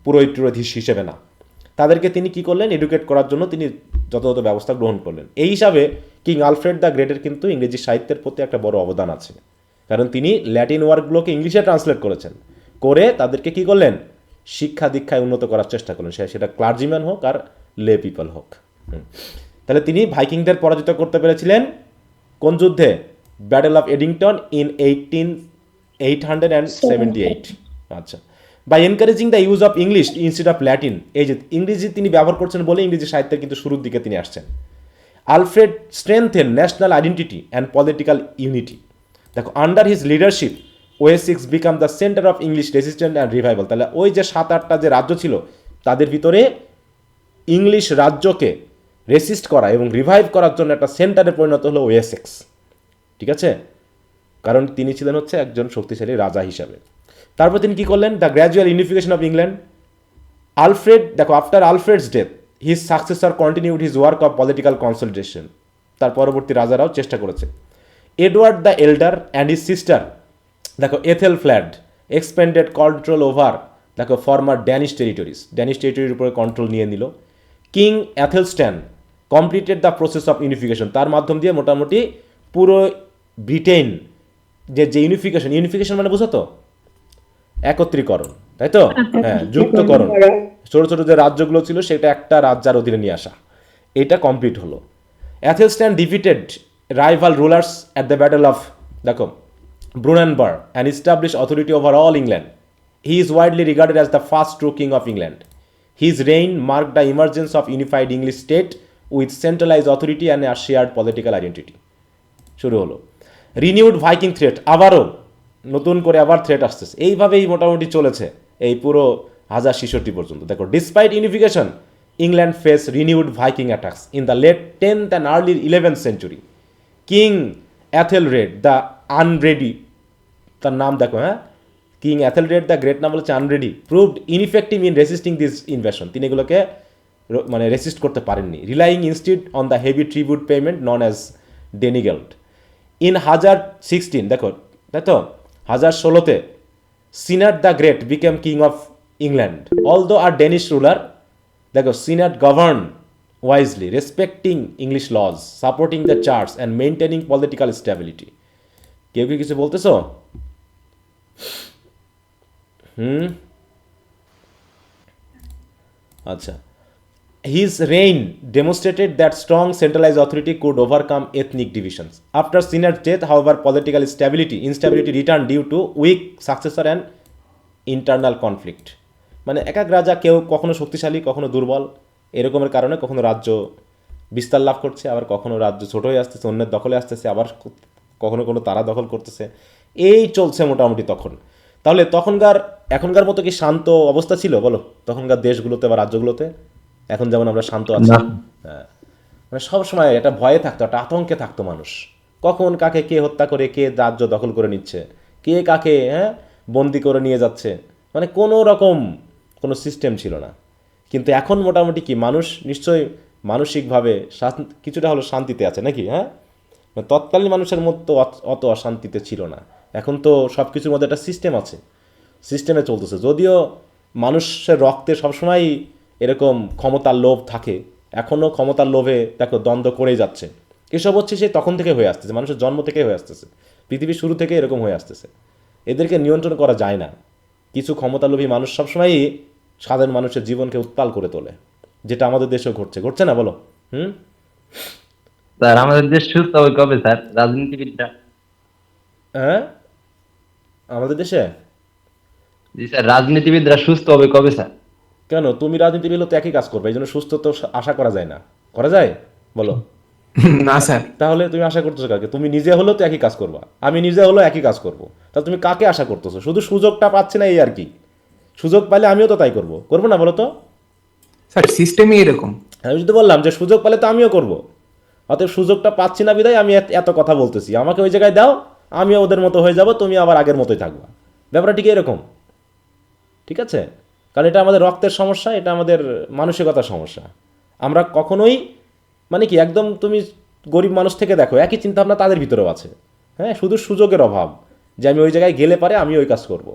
পুরোহিত হিসেবে না। তাদেরকে তিনি কি করলেন, এডুকেট করার জন্য তিনি যথাযথ ব্যবস্থা গ্রহণ করলেন। এই হিসাবে কিং আলফ্রেড দ্য গ্রেটের কিন্তু ইংরেজি সাহিত্যের প্রতি একটা বড় অবদান আছে, কারণ তিনি ল্যাটিন ওয়ার্কগুলোকে ইংলিশে ট্রান্সলেট করেছেন, করে তাদেরকে কি করলেন, শিক্ষা দীক্ষায় উন্নত করার চেষ্টা করলেন, সেটা ক্লার্জিম্যান হোক আর লে পিপল হোক। তাহলে তিনি ভাইকিংদের পরাজিত করতে পেরেছিলেন কোন যুদ্ধে? Battle of Edington in 878। আচ্ছা। By encouraging the use of English instead of Latin, এই যে ইংরেজি তিনি ব্যবহার করছেন বলে ইংরেজি সাহিত্যের কিন্তু শুরুর দিকে তিনি আসছেন। Alfred strengthen national identity and political unity. দেখো under his leadership Wessex became the centre of English resistant and revival. তাহলে ওই যে 7-8টা যে রাজ্য ছিল তাদের ভিতরে ইংলিশ রাজ্যকে রেসিস্ট করা এবং রিভাইভ করার জন্য একটা সেন্টারে পরিণত হলো ওয়েসেক্স, ঠিক আছে, কারণ তিনি ছিলেন হচ্ছে একজন শক্তিশালী রাজা হিসাবে। তারপর তিনি কী করলেন, the gradual unification of England. Alfred, দেখো after Alfred's death his successor continued his work of political consolidation, তার পরবর্তী রাজারাও চেষ্টা করেছে। Edward the Elder and his sister, দেখো Aethelflaed expanded control over, দেখো ফর্মার ড্যানিশ টেরিটরির উপরে কন্ট্রোল নিয়ে নিল। King Athelstan completed the process of unification, তার মাধ্যম দিয়ে মোটামুটি পুরো ব্রিটেন যে ইউনিফিকেশন মানে বুঝো তো, একত্রীকরণ, তাই তো, যুক্তকরণ, ছোট ছোট যে রাজ্যগুলো ছিল সেটা একটা রাজ্যের অধীনে নিয়ে আসা, এটা কমপ্লিট হলো। Athelstan defeated rival rulers at the battle of, দেখো Brunanburh and establish authority over all England He is widely regarded as the first true king of England. His reign marked the emergence of unified English state with centralized authority and a shared political identity. শুরু হলো renewed Viking threat, আবারও নতুন করে আবার threat আসতেছে। এইভাবেই মোটামুটি চলেছে এই পুরো 1066 পর্যন্ত। দেখো, despite unification England face renewed Viking attacks in the late 10th and early 11th century. King Aethelred the Unready, তার নাম দেখো, হ্যাঁ, কিং অ্যাথেলরেড দ্য গ্রেট, নাম হচ্ছে Unready, proved ineffective in resisting this invasion. তিনি এগুলোকে মানে রেসিস্ট করতে পারেননি। Relying instead on the heavy tribute payment known as Danegeld. In 1016, দেখো তাই তো, 1016-তে Cnut the Great became king of England although a Danish ruler. দেখো, Cnut govern wisely respecting English laws, supporting the church and maintaining political stability. কেউ কি কিছু বলতেছো? আচ্ছা। His reign demonstrated that strong centralized authority could overcome ethnic divisions. After Sinat's death, however, political instability returned due to weak successor and internal conflict. মানে এক এক রাজা কেউ কখনো শক্তিশালী কখনো দুর্বল, এরকমের কারণে কখনো রাজ্য বিস্তার লাভ করছে, আবার কখনো রাজ্য ছোট হয়ে আসতেছে, অন্যের দখলে আসতেছে, আবার কখনো কোনো তারা দখল করতেছে। এই চলছে মোটামুটি তখন। তাহলে এখনকার মতো কি শান্ত অবস্থা ছিল বলো তখনকার দেশগুলোতে বা রাজ্যগুলোতে? এখন যেমন আমরা শান্ত আছি, হ্যাঁ, মানে সবসময় একটা ভয়ে থাকতো, একটা আতঙ্কে থাকতো মানুষ, কখন কাকে কে হত্যা করে কে রাজ্য দখল করে নিচ্ছে, কে কাকে বন্দি করে নিয়ে যাচ্ছে, মানে কোনো রকম কোনো সিস্টেম ছিল না। কিন্তু এখন মোটামুটি কি মানুষ নিশ্চয়ই মানসিকভাবে কিছুটা হলো শান্তিতে আছে নাকি? হ্যাঁ, তৎকালীন মানুষের মতো অত অশান্তিতে ছিল না। এখন তো সব কিছুর মধ্যে একটা সিস্টেম আছে, সিস্টেমে চলতেছে। যদিও মানুষের রক্তে সবসময় এরকম ক্ষমতার লোভ থাকে, এখনও ক্ষমতার লোভে দেখো দ্বন্দ্ব করেই যাচ্ছে। এসব হচ্ছে সেই তখন থেকে হয়ে আসতেছে, মানুষের জন্ম থেকে হয়ে আসতেছে, পৃথিবীর শুরু থেকে এরকম হয়ে আসতেছে। এদেরকে নিয়ন্ত্রণ করা যায় না। কিছু ক্ষমতালোভী মানুষ সবসময়ই সাধারণ মানুষের জীবনকে উত্তাল করে তোলে, যেটা আমাদের দেশেও ঘটছে না বলো? স্যার আমাদের দেশ সুস্থ হবে কবে স্যার? রাজনীতিবিদরা, হ্যাঁ, আমাদের দেশে জি স্যার, রাজনীতিবিদরা সুস্থ হবে কবে স্যার? কেন? তুমি রাজনীতিবিদ হলে তো একই কাজ করবে, এই জন্য সুস্থ তো আশা করা যায় না। করা যায় বলো? না স্যার। তাহলে তুমি আশা করতেছো কাকে? তুমি নিজে হলেও তো একই কাজ করবা, আমি নিজে হলেও একই কাজ করবো। তাহলে তুমি কাকে আশা করতেছো? শুধু সুযোগটা পাচ্ছি না এই আর কি। সুযোগ পাইলে আমিও তো তাই করবো না বলো তো? স্যার সিস্টেমই এরকম। আমি যদি বললাম যে সুযোগ পেলে তো আমিও করবো, অতএব সুযোগটা পাচ্ছি না বিদায় আমি এত কথা বলতেছি, আমাকে ওই জায়গায় দাও, আমিও ওদের মতো হয়ে যাব, তুমি আবার আগের মতোই থাকবা। ব্যাপারটা ঠিক এরকম, ঠিক আছে? কারণ এটা আমাদের রক্তের সমস্যা, এটা আমাদের মানসিকতার সমস্যা। আমরা কখনোই মানে কি একদম তুমি গরিব মানুষ থেকে দেখো একই চিন্তাভাবনা তাদের ভিতরেও আছে, হ্যাঁ, শুধু সুযোগের অভাব, যে আমি ওই জায়গায় গেলে পারে আমি ওই কাজ করব।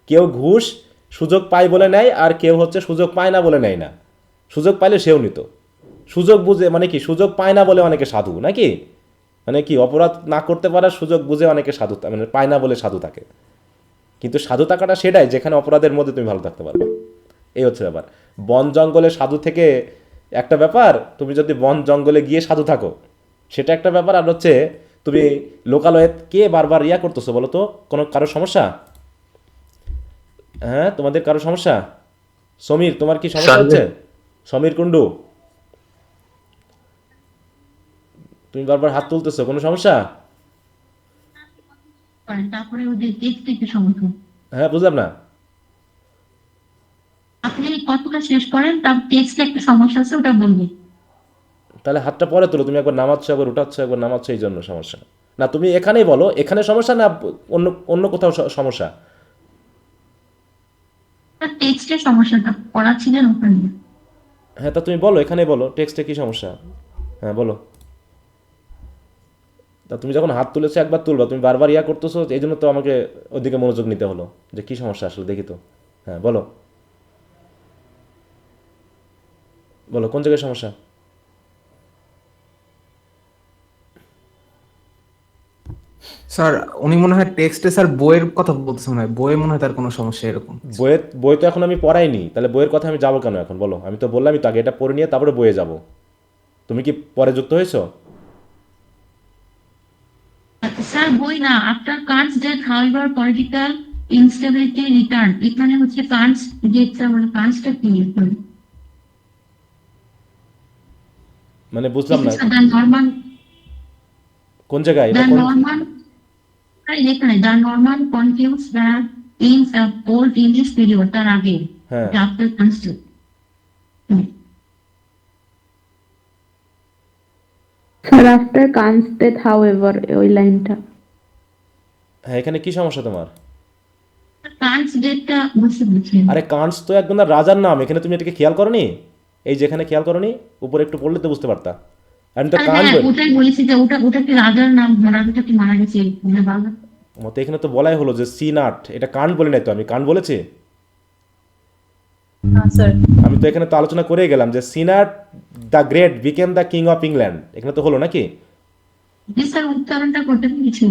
কেউ ঘুষ সুযোগ পায় বলে নেয়, আর কেউ হচ্ছে সুযোগ পায় না বলে নেয় না, সুযোগ পাইলে সেও নিত। সুযোগ বুঝে মানে কি, সুযোগ পায় না বলে অনেকে সাধু নাকি, মানে কি অপরাধ না করতে পারার সুযোগ বুঝে অনেকে সাধু, মানে পায় না বলে সাধু থাকে। কিন্তু সাধু থাকাটা সেটাই যেখানে অপরাধের মধ্যে তুমি ভালো থাকতে পারবে, এই হচ্ছে ব্যাপার। বন জঙ্গলে সাধু থেকে একটা ব্যাপার, তুমি যদি বন জঙ্গলে গিয়ে সাধু থাকো সেটা একটা ব্যাপার, আর হচ্ছে তুমি লোকালয়ে কে বারবার করতেছো বলো তো? কারো সমস্যা? হ্যাঁ, তোমাদের কারো সমস্যা? সমীর, তোমার কি সমস্যা হচ্ছে? সমীর কুণ্ডু, তুমি বারবার হাত তুলতেছো, কোনো সমস্যা? তারপরে ওদের দেখতে একটু সমস্যা। হ্যাঁ, বুঝলাম না। আপনি কতটা শেষ করেন, তার টেক্সটে একটা সমস্যা আছে, ওটা বলবেন। তাহলে হাতটা পরে তোলো, তুমি একবার নামাচ্ছ একবার উঠাচ্ছ একবার নামাচ্ছ, এই জন্য সমস্যা না। তুমি এখানেই বলো, এখানে সমস্যা না অন্য অন্য কোথাও সমস্যা? টেক্সটের সমস্যাটা পড়াচ্ছিলেন ওখানে। হ্যাঁ, তা তুমি বলো, এখানেই বলো টেক্সটে কী সমস্যা। হ্যাঁ বলো। তা তুমি যখন হাত তুলেছো একবার তুলবা, তুমি বারবার করতেছো, এই জন্য তো আমাকে ওদিকে মনোযোগ নিতে হলো, যে কী সমস্যা আসলে দেখি তো। হ্যাঁ বলো, বলো কোন জায়গায় সমস্যা? স্যার উনি মনে হয় টেক্সটে স্যার বইয়ের কথা বলতেছে, মনে হয় বইয়ে মনে হয় তার কোনো সমস্যা এরকম। বই তো এখন আমি পড়াইনি, তাহলে বইয়ের কথা আমি যাবো কেন এখন বলো? আমি তো বললামই তো আগে এটা পড়ে নিয়ে তারপরে বইয়ে যাব। তুমি কি পরে যুক্ত হয়েছো? স্যার বই না, after Cnut's death however political instability return, এখানে হচ্ছে কান্স যেটা মানে কান্সটা কি মানে বুঝলাম না দ্য নর্মাল, কোন জায়গায় দ্য এটা কোন নর্মাল, এখানে the Norman confuse the in Old English period, তার আগে হ্যাঁ after Cnut's. Sir after Cnut's death however, ওই লাইনটা। হ্যাঁ এখানে কি সমস্যা তোমার? কান্স ডেটটা বুঝতে পারছি না। আরে কান্স তো একদম না রাজার নাম, এখানে তুমি এটাকে খেয়াল করনি? এই যেখানে খেয়াল করনি, উপরে একটু পড়লে তো বুঝতে পারতা। আমি তো আরে কান হ্যাঁ, বল ওটাই বলেছি যে ওটা কি রাজার নাম, রাজাটা কি মারা গেছে মানে বাংলা। মতে এখানে তো বলাই হলো যে সি নাট, এটা কান বলি নাই তো, আমি কান বলেছি? স্যার আমি তো এখানে তো আলোচনা করেই গেলাম যে Cnut the Great became the king of England, এখানে তো হলো নাকি? জি স্যার, উচ্চারণটা করতে পেরেছি,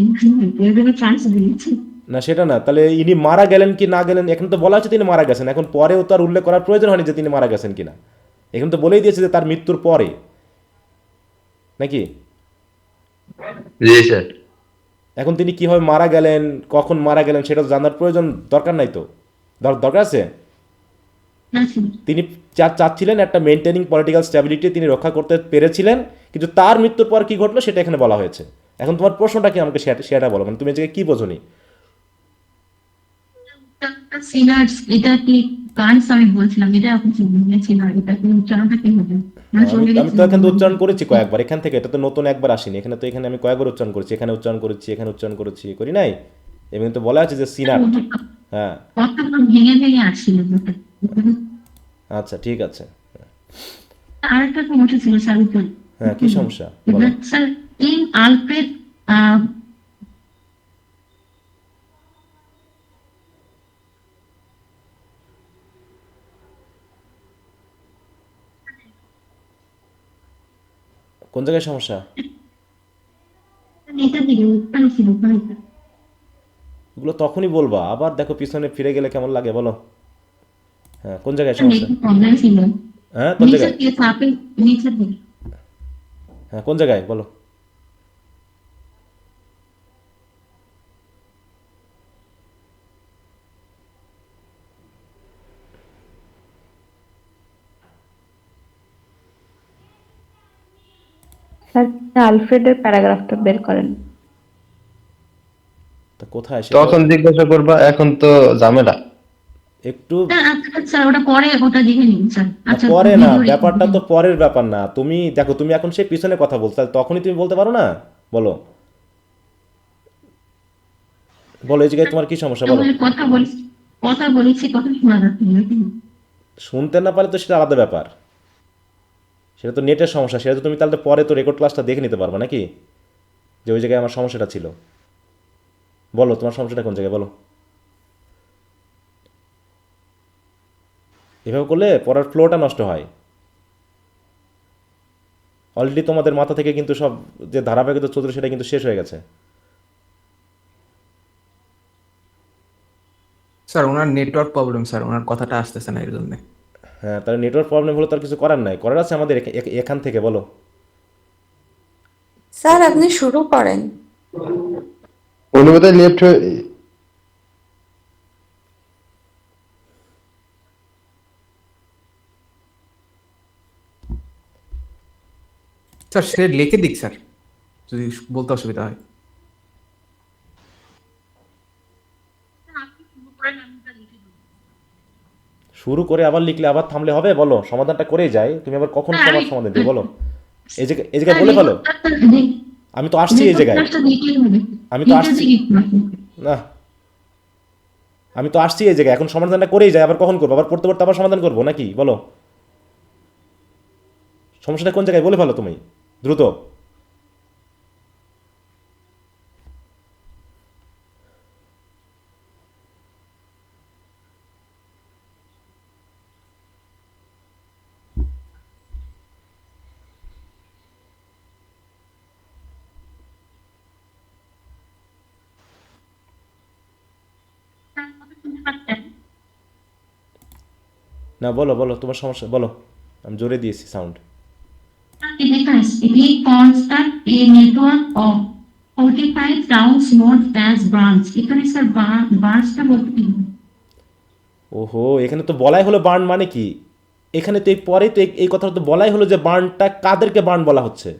এভাবে চান্স দিয়েছি। না সেটা না, তাহলে ইনি মারা গেলেন কি না গেলেন, এখানে তো বলা হচ্ছে তিনি মারা গেছেন, এখন পরেও তো আর উল্লেখ করার প্রয়োজন হয়নি যে তিনি মারা গেছেন কিনা, এখানে তো বলেই দিয়েছে যে তার মৃত্যুর পরে, নাকি? জি স্যার। এখন তিনি কিভাবে মারা গেলেন, কখন মারা গেলেন, সেটা তো জানার প্রয়োজন দরকার নাই তো, দরকার আছে? না স্যার, তিনি চাচ্ছিলেন একটা মেনটেনিং পলিটিক্যাল স্ট্যাবিলিটি তিনি রক্ষা করতে পেরেছিলেন, কিন্তু তার মৃত্যুর পর কি ঘটলো সেটা এখানে বলা হয়েছে। এখন তোমার প্রশ্নটা কি আমাকে সেটা বলো, মানে তুমি এই জায়গায় কি বোঝনি? সিনার্স এটা কি কান্স আমি বলছিলাম, এটা এখন শুনেছি না, এটা কি উচ্চারণটা কি হবে মানে চলে আমি গেছে। তো এখান থেকে উচ্চারণ করেছি কয়েকবার, এখান থেকে, এটা তো নতুন একবার আসেনি, এখানে তো এখানে আমি কয়েকবার উচ্চারণ করেছি, এখানে উচ্চারণ করেছি, এখানে উচ্চারণ করেছি, করি নাই? এবং তো বলা আছে যে সিনাট। হ্যাঁ কথাগুলো ভেঙে ভেঙে আসছিল। আচ্ছা ঠিক আছে। আর একটা সমস্যা ছিল স্যার উপরে। হ্যাঁ কি সমস্যা বলো? স্যার ইন আলফ্রেড, কোন জায়গায় সমস্যা? এটার দিকে ওখানে ছিল, ওখানে ছিল। এগুলো তখনই বলবা, আবার দেখো পিছনে ফিরে গেলে কেমন লাগে বলো। হ্যাঁ কোন জায়গায় সমস্যা? নেটে প্রবলেম ছিল। হ্যাঁ কোন নিচের জায়গায়? দিকে চাপে, নিচের দিকে। হ্যাঁ কোন জায়গায় বলো? স্যার আলফ্রেডের প্যারাগ্রাফটা বের করেন। তা কোথায় সেটা তখন জিজ্ঞাসা করবা, এখন তো ঝামেলা। একটু আচ্ছা ওটা পরে, ওটা দেখে নিন স্যার। আচ্ছা পরে না, ভিডিও ব্যাপারটা তো পরের ব্যাপার না, তুমি দেখো তুমি এখন সেই পিছনে কথা বলছো, তাহলে তখনই তুমি বলতে পারো না? বলো বলো এই জায়গায় তোমার কি সমস্যা বলো? কথা বলেছি, কথা শোনা যাচ্ছে না। শুনতে না পারলে তো সেটা আলাদা ব্যাপার, সেটা তো নেটের সমস্যা, সেটা তো তুমি তাহলে পরে তো রেকর্ড ক্লাসটা দেখে নিতে পারবে নাকি, যে ওই জায়গায় আমার সমস্যাটা ছিল। বলো তোমার সমস্যাটা কোন জায়গায় বলো। এভাবে করলে পড়ার ফ্লোটা নষ্ট হয়। অলরেডি তোমাদের মাথা থেকে কিন্তু সব যে ধারাবাহিকতা চলছিল সেটা কিন্তু শেষ হয়ে গেছে। স্যার ওনার নেটওয়ার্ক প্রবলেম, স্যার ওনার কথাটা আসতেছে না এর জন্য। হ্যাঁ তাহলে নেটওয়ার্ক প্রবলেম হলো, তার কিছু করার নাই, করার আছে আমাদের এখান থেকে বলো। স্যার আপনি শুরু করেন। উনি বোধহয় লেফট হয়ে স্যার সে লিখে দিক স্যার, যদি বলতে অসুবিধা হয়। শুরু করে আবার লিখলে আবার থামলে হবে? বলো সমাধানটা করেই যাই, তুমি আবার কখন তোমার সমাধান দিও বলো। এই জায়গায় বলে ফেলো। আমি তো আসছি এই জায়গায়, আমি তো আসছি না, আমি তো আসছি এই জায়গায়, এখন সমাধানটা করেই যাই, আবার কখন করবো? আবার পড়তে পড়তে আবার সমাধান করবো নাকি বলো? সমস্যাটা কোন জায়গায় বলে ফেলো তুমি দ্রুত। না বলো বলো তোমার সমস্যা বলো, আমি জোরে দিয়েছি sound. He constant a network of 45 towns not as branch, এখানে স্যার বার্নসটা বলতে কি? ওহো, এখানে তো বলাই হলো বার্ন মানে কি, এখানে তো এই পরে তো এই কথাটা তো বলাই হলো যে বার্নটা কাদেরকে বার্ন বলা হচ্ছে।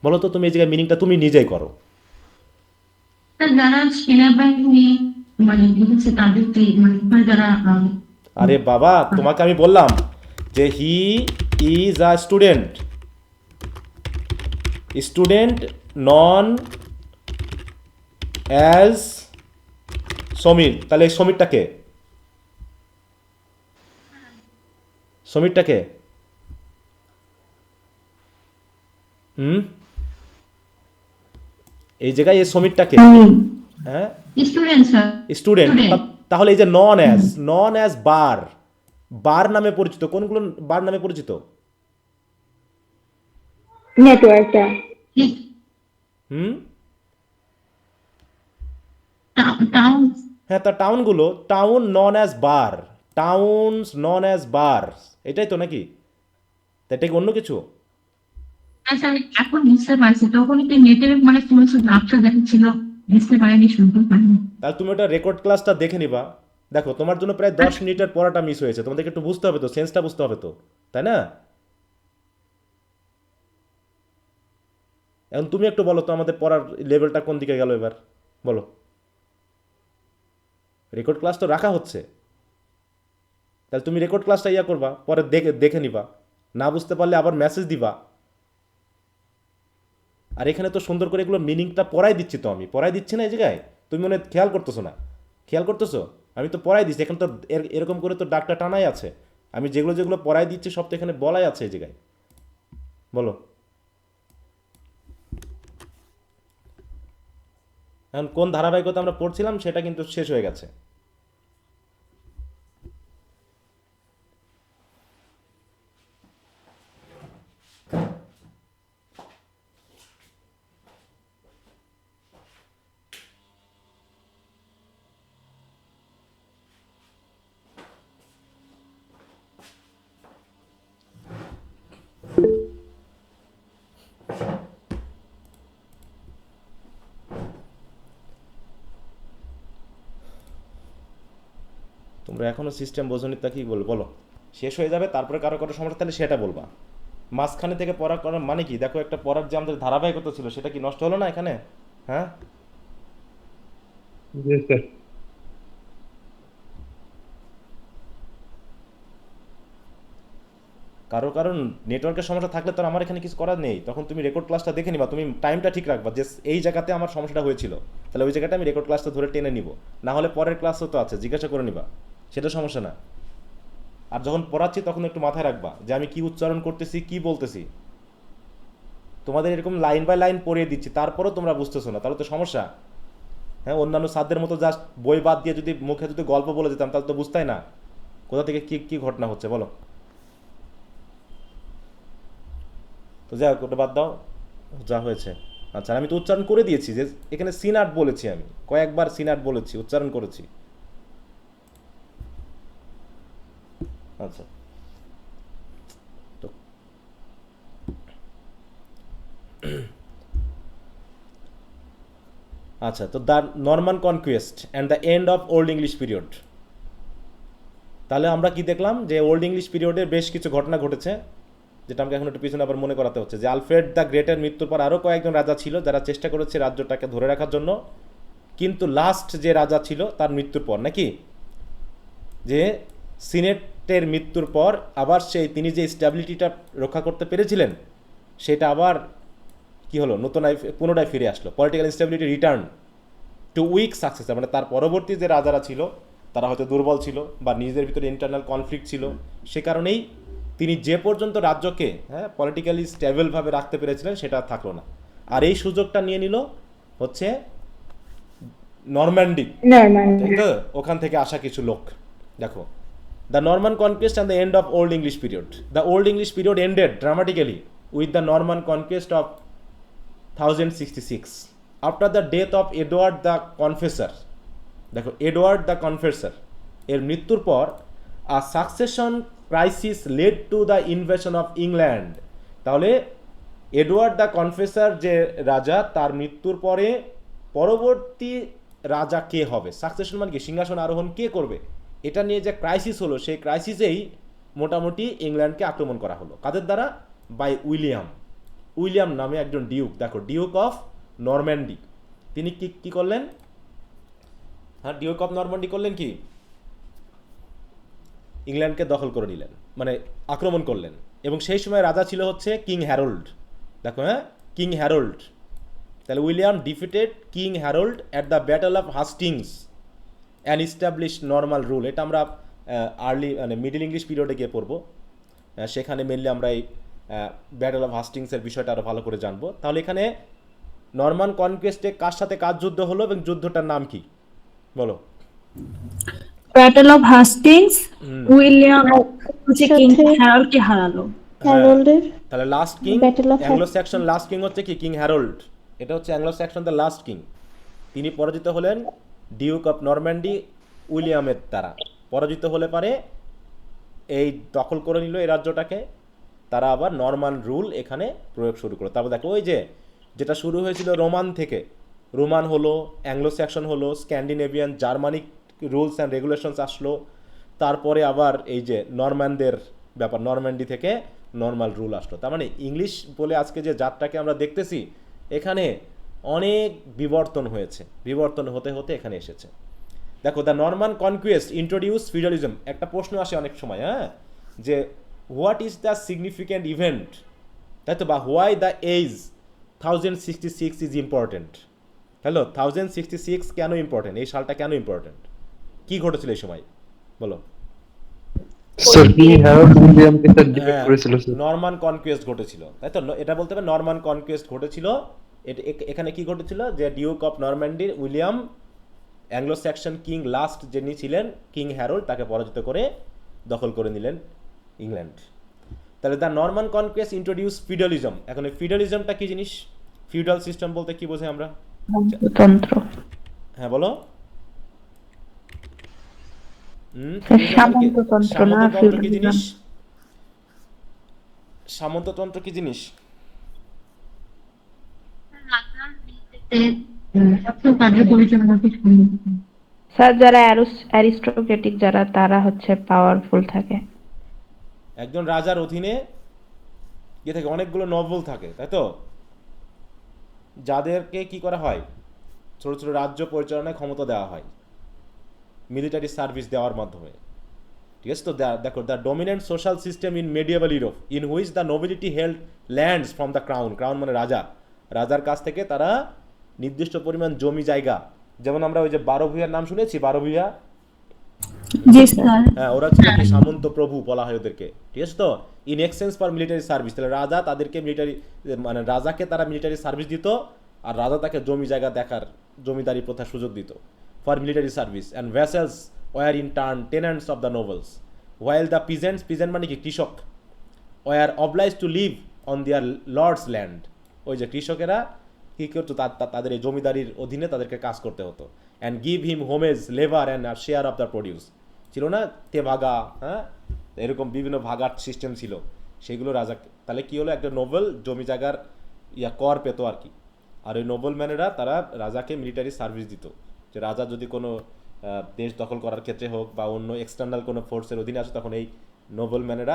বলো তো তুমি এই জায়গায় মিনিংটা তুমি নিজেই করো। স্যার যারা সেনাবাহিনী মানে লিখেছে তাদেরকে, মানে যারা আরে বাবা, তোমাকে আমি বললাম যে he is a student, student known as Samir. তাহলে এই সমীরটাকে, সমীরটাকে এই জায়গায় এই সমীরটাকে, হ্যাঁ স্টুডেন্ট স্যার, স্টুডেন্ট। Student. তাহলে এই যে নন অ্যাজ বার, বার নামে পরিচিত, কোনগুলো বার নামে পরিচিত? নেটওয়ার্কটা হুম, টাউন। হ্যাঁ, তা টাউনগুলো, টাউন নন অ্যাজ বার, টাউনস নন অ্যাজ বার, এটাই তো নাকি? তা এটা কি অন্য কিছু? আচ্ছা এখন বুঝতে পারছি, তখন একটু নেটের মানে কোনো আপটা দেখাচ্ছিল, বুঝতে পারিনি, শুনতে পারিনি। তাহলে তুমি ওটা রেকর্ড ক্লাসটা দেখে নিবা। দেখো, তোমার জন্য প্রায় 10 মিনিটের পড়াটা মিস হয়েছে, তোমাদেরকে একটু বুঝতে হবে তো, সেন্সটা বুঝতে হবে তো, তাই না? এখন তুমি একটু বলো তো আমাদের পড়ার লেভেলটা কোন দিকে গেল এবার, বলো। রেকর্ড ক্লাস তো রাখা হচ্ছে, তাহলে তুমি রেকর্ড ক্লাসটা ইয়া করবা, পরে দেখে দেখে নিবা, না বুঝতে পারলে আবার মেসেজ দিবা। আর এখানে তো সুন্দর করে এগুলো মিনিংটা পড়াই দিচ্ছি, তো আমি পড়াই দিচ্ছি না এই জায়গায়, তুমি মনে হয় খেয়াল করতেছো না? খেয়াল করতেছো? আমি তো পড়াই দিচ্ছি, এখন তো এরকম করে তো ডাকটা টানাই আছে, আমি যেগুলো যেগুলো পড়াই দিচ্ছি সব তো এখানে বলাই আছে এই জায়গায়, বলো। এখন কোন ধারাবাহিকতা আমরা পড়ছিলাম সেটা কিন্তু শেষ হয়ে গেছে। তোমরা এখনো সিস্টেম বোঝনি, তা কি বলবো বলো? শেষ হয়ে যাবে, তারপরে কারো কারো সমস্যা তাহলে সেটা বলবা। মাঝখানে থেকে পড়া করার মানে কি? দেখো, একটা পড়ার যে আমাদের ধারাবাহিকতা ছিল সেটা কি নষ্ট হলো না এখানে? হ্যাঁ, Yes, sir. কারণ নেটওয়ার্কের সমস্যা থাকলে তো আর আমার এখানে কিছু করার নেই, তখন তুমি রেকর্ড ক্লাসটা দেখে নিবা, তুমি টাইমটা ঠিক রাখবা যে এই জায়গাতে আমার সমস্যাটা হয়েছিল, তাহলে ওই জায়গাটা আমি রেকর্ড ক্লাসটা ধরে টেনে নিব, না হলে পরের ক্লাসও তো আছে, জিজ্ঞাসা করে নিবা, সেটা সমস্যা না। আর যখন পড়াচ্ছি তখন একটু মাথায় রাখবা যে আমি কি উচ্চারণ করতেছি, কি বলতেছি। তোমাদের এরকম লাইন বাই লাইন পড়িয়ে দিচ্ছি, তারপরেও তোমরা বুঝতেছো না, তাহলে তো সমস্যা। হ্যাঁ, অন্যান্য সাধ্যের মতো জাস্ট বই বাদ দিয়ে যদি মুখে যদি গল্প বলে দিতাম তাহলে তো বুঝতাই না কোথা থেকে কি কি ঘটনা হচ্ছে, বলো। তো যাই হোক, ওটা বাদ দাও, যা হয়েছে। আচ্ছা, আমি তো উচ্চারণ করে দিয়েছি যে এখানে সিনাট বলেছি, আমি কয়েকবার সিনাট বলেছি, উচ্চারণ করেছি। আচ্ছা, তো আচ্ছা, তো the Norman conquest and the end of old English period. তাহলে আমরা কি দেখলাম যে ওল্ড ইংলিশ পিরিয়ডের বেশ কিছু ঘটনা ঘটেছে, যেটা আমাকে এখন একটু পিছনে আবার মনে করাতে হচ্ছে, যে আলফ্রেড দ্য গ্রেটের মৃত্যুর পর আরও কয়েকজন রাজা ছিল যারা চেষ্টা করেছে রাজ্যটাকে ধরে রাখার জন্য, কিন্তু লাস্ট যে রাজা ছিল তার মৃত্যুর পর, নাকি যে সিনেটের মৃত্যুর পর আবার তিনি যে স্ট্যাবিলিটিটা রক্ষা করতে পেরেছিলেন সেটা আবার কি হলো, পুনরায় ফিরে আসলো, political instability return to weak successor. মানে তার পরবর্তী যে রাজারা ছিল তারা হয়তো দুর্বল ছিল বা নিজেদের ভিতরে ইন্টারনাল কনফ্লিক্ট ছিল, সে কারণেই তিনি যে পর্যন্ত রাজ্যকে পলিটিক্যালি স্টেবলভাবে রাখতে পেরেছিলেন সেটা থাকলো না। আর এই সুযোগটা নিয়ে নিল হচ্ছে নরম্যান্ডি, তাই তো, ওখান থেকে আসা কিছু লোক। দেখো, the Norman conquest and the end of old English period. The Old English period ended dramatically with the Norman conquest of 1066 after the death of Edward the Confessor. দেখো, এডওয়ার্ড দ্য কনফেসর এর মৃত্যুর পর a succession crisis led to the invasion of England. তাহলে Edward the Confessor যে রাজা, তার মৃত্যুর পরে পরবর্তী রাজা কে হবে, সাকসেশন মানে কি, সিংহাসন আরোহণ কে করবে, এটা নিয়ে যে ক্রাইসিস হলো, সেই ক্রাইসিসেই মোটামুটি ইংল্যান্ডকে আক্রমণ করা হলো। কাদের দ্বারা? By William. উইলিয়াম নামে একজন ডিউক, দেখো ডিউক অফ নরম্যান্ডি, তিনি কি কি করলেন? হ্যাঁ, ডিউক অফ নরম্যান্ডি করলেন কি, ইংল্যান্ডকে দখল করে নিলেন, মানে আক্রমণ করলেন। এবং সেই সময় রাজা ছিল হচ্ছে কিং হ্যারোল্ড, দেখো হ্যাঁ, কিং হ্যারোল্ড। তাহলে William defeated King Harold at the battle of Hastings and establish Norman rule. এটা আমরা আর্লি মানে মিডল ইংলিশ পিরিয়ডে গিয়ে পড়বো, সেখানে মেনলি আমরা এই ব্যাটল অফ হাস্টিংসের বিষয়টা আরও ভালো করে জানবো। তাহলে এখানে নরমান কনকোয়েস্টে কার সাথে কার যুদ্ধ হলো এবং যুদ্ধটার নাম কি বলো? ব্যাটল অফ হাস্টিংস, উইলিয়াম হচ্ছে কিং হ্যারল্ডকে হারালো। হ্যারোল্ডের তাহলে last king, Battle of Anglo Saxon last king হচ্ছে কি, কিং হ্যারোল্ড। এটা হচ্ছে Anglo Saxon the last king. তিনি পরাজিত হলেন ডিউক অফ নরম্যান্ডি উইলিয়ামের দ্বারা। পরাজিত হলে পারে এই দখল করে নিল এই রাজ্যটাকে, তারা আবার নরমান রুল এখানে প্রয়োগ শুরু করলো। তারপর দেখো ওই যে যেটা শুরু হয়েছিল রোমান থেকে, রোমান হলো, অ্যাংলো স্যাক্সন হলো, Scandinavian Germanic rules and regulations আসলো, তারপরে আবার এই যে নরম্যানদের ব্যাপার, নরম্যান্ডি থেকে নর্মাল রুল আসলো। তার মানে ইংলিশ বলে আজকে যে জাতটাকে আমরা দেখতেছি, এখানে অনেক বিবর্তন হয়েছে, বিবর্তন হতে হতে এখানে এসেছে। দেখো the Norman conquest introduce feudalism. একটা প্রশ্ন আসে অনেক সময়, হ্যাঁ, যে what is the significant event, তাই তো, বা why the age 1066 is important. Hello, 1066 কেন ইম্পর্টেন্ট, এই সালটা কেন ইম্পর্টেন্ট, কি ঘটেছিল এই সময় বলো? স্যার কিং হ্যারল্ড উইলিয়ামকে স্যার ডিফিট করেছিল স্যার। নরমান কনকুয়েস্ট ঘটেছিল, তাই তো, এটা বলতে হবে নরমান কনকুয়েস্ট ঘটেছিল। এখানে কি ঘটেছিল, যে ডিউক অফ নরম্যান্ডির William Anglo Saxon king last যিনি ছিলেন কিং হ্যারোল্ড, তাকে পরাজিত করে দখল করে নিলেন ইংল্যান্ড। তাহলে the Norman conquest introduce feudalism. এখন এই ফিউডালিজমটা কি জিনিস, ফিউডাল সিস্টেম বলতে কি বোঝাই আমরা? তন্ত্র, হ্যাঁ বলো। সামন্ততন্ত্র না সামন্ততন্ত্র কি feudalism? জিনিস? সামন্ততন্ত্র কি জিনিস? তাদের পরিচালনা করতে স্যার যারা অ্যারিস্টোক্রেটিক যারা, তারা হচ্ছে পাওয়ারফুল থাকে। একজন রাজার অধীনে কি থাকে, অনেকগুলো নভেল থাকে, তাই তো, যাদেরকে কি করা হয়, ছোট ছোট রাজ্য পরিচালনায় ক্ষমতা দেওয়া হয় মিলিটারি সার্ভিস দেওয়ার মাধ্যমে, ঠিক আছে। তো দেখো the dominant social system in মেডিয়েভাল Europe in which the nobility held lands from the crown. Crown মানে রাজা, রাজার কাছ থেকে তারা নির্দিষ্ট পরিমাণ জমি জায়গা, যেমন আমরা ওই যে 12 ভূঁইয়ার নাম শুনেছি, 12 ভূঁইয়া, জি স্যার। হ্যাঁ, ওরা ছিল কি সামন্ত প্রভু বলা হয় ওদেরকে, ঠিক আছে তো, in exchange for military service. তাহলে রাজা তাদেরকে মিলিটারি, মানে রাজাকে তারা মিলিটারি সার্ভিস দিত, আর রাজা তাকে জমি জায়গা দেখার জমিদারি প্রথার সুযোগ দিত for military service. And vassals were in turn tenants of the nobles, while the peasants, peasant মানে কি কৃষক, were obliged to live on their lords land. ওই যে কৃষকেরা কী করতো, তাদের এই জমিদারির অধীনে তাদেরকে কাজ করতে হতো। And give him homage labour and share of the produce, ছিল না তে ভাগা, হ্যাঁ, এরকম বিভিন্ন ভাগার সিস্টেম ছিল, সেগুলো রাজা। তাহলে কি হলো, একটা নোবেল জমি জায়গার কর পেতো আর কি, আর ওই নোবেল ম্যানেরা তারা রাজাকে মিলিটারি সার্ভিস দিত, যে রাজা যদি কোনো দেশ দখল করার ক্ষেত্রে হোক বা অন্য এক্সটার্নাল কোনো ফোর্সের অধীনে আসে, তখন এই নোবেল ম্যানেরা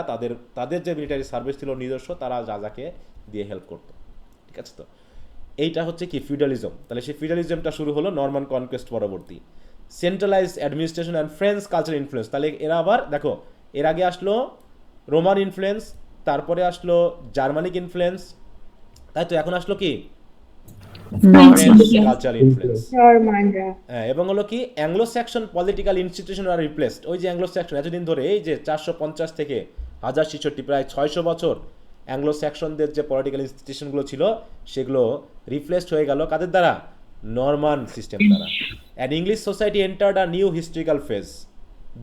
তাদের যে মিলিটারি সার্ভিস ছিল নিজস্ব, তারা রাজাকে দিয়ে হেল্প করতো, ঠিক আছে। তো এইটা হচ্ছে কি ফিউডালিজম। তাহলে সেই ফিউডালিজমটা শুরু হলো নরমান কনকোয়েস্ট পরবর্তী। Centralised administration and French culture influence. তাহলে এরা আবার দেখো, এর আগে আসলো রোমান ইনফ্লুয়েন্স, তারপরে আসলো জার্মানিক ইনফ্লুয়েন্স, তাই তো, এখন আসলো কি ফ্রেঞ্চ কালচার ইনফ্লুয়েন্স। হ্যাঁ, এবং হলো কি অ্যাংলো স্যাক্সন পলিটিক্যাল ইনস্টিটিউশন আর রিপ্লেসড। ওই যে অ্যাংলো স্যাক্সন এতদিন ধরে, এই যে 450 থেকে 1066, প্রায় 600 বছর অ্যাংলো স্যাক্সনদের যে পলিটিক্যাল ইনস্টিটিউশনগুলো ছিল, সেগুলো রিপ্লেসড হয়ে গেল কাদের দ্বারা, নরমান সিস্টেম দ্বারা। And English society entered a new historical phase.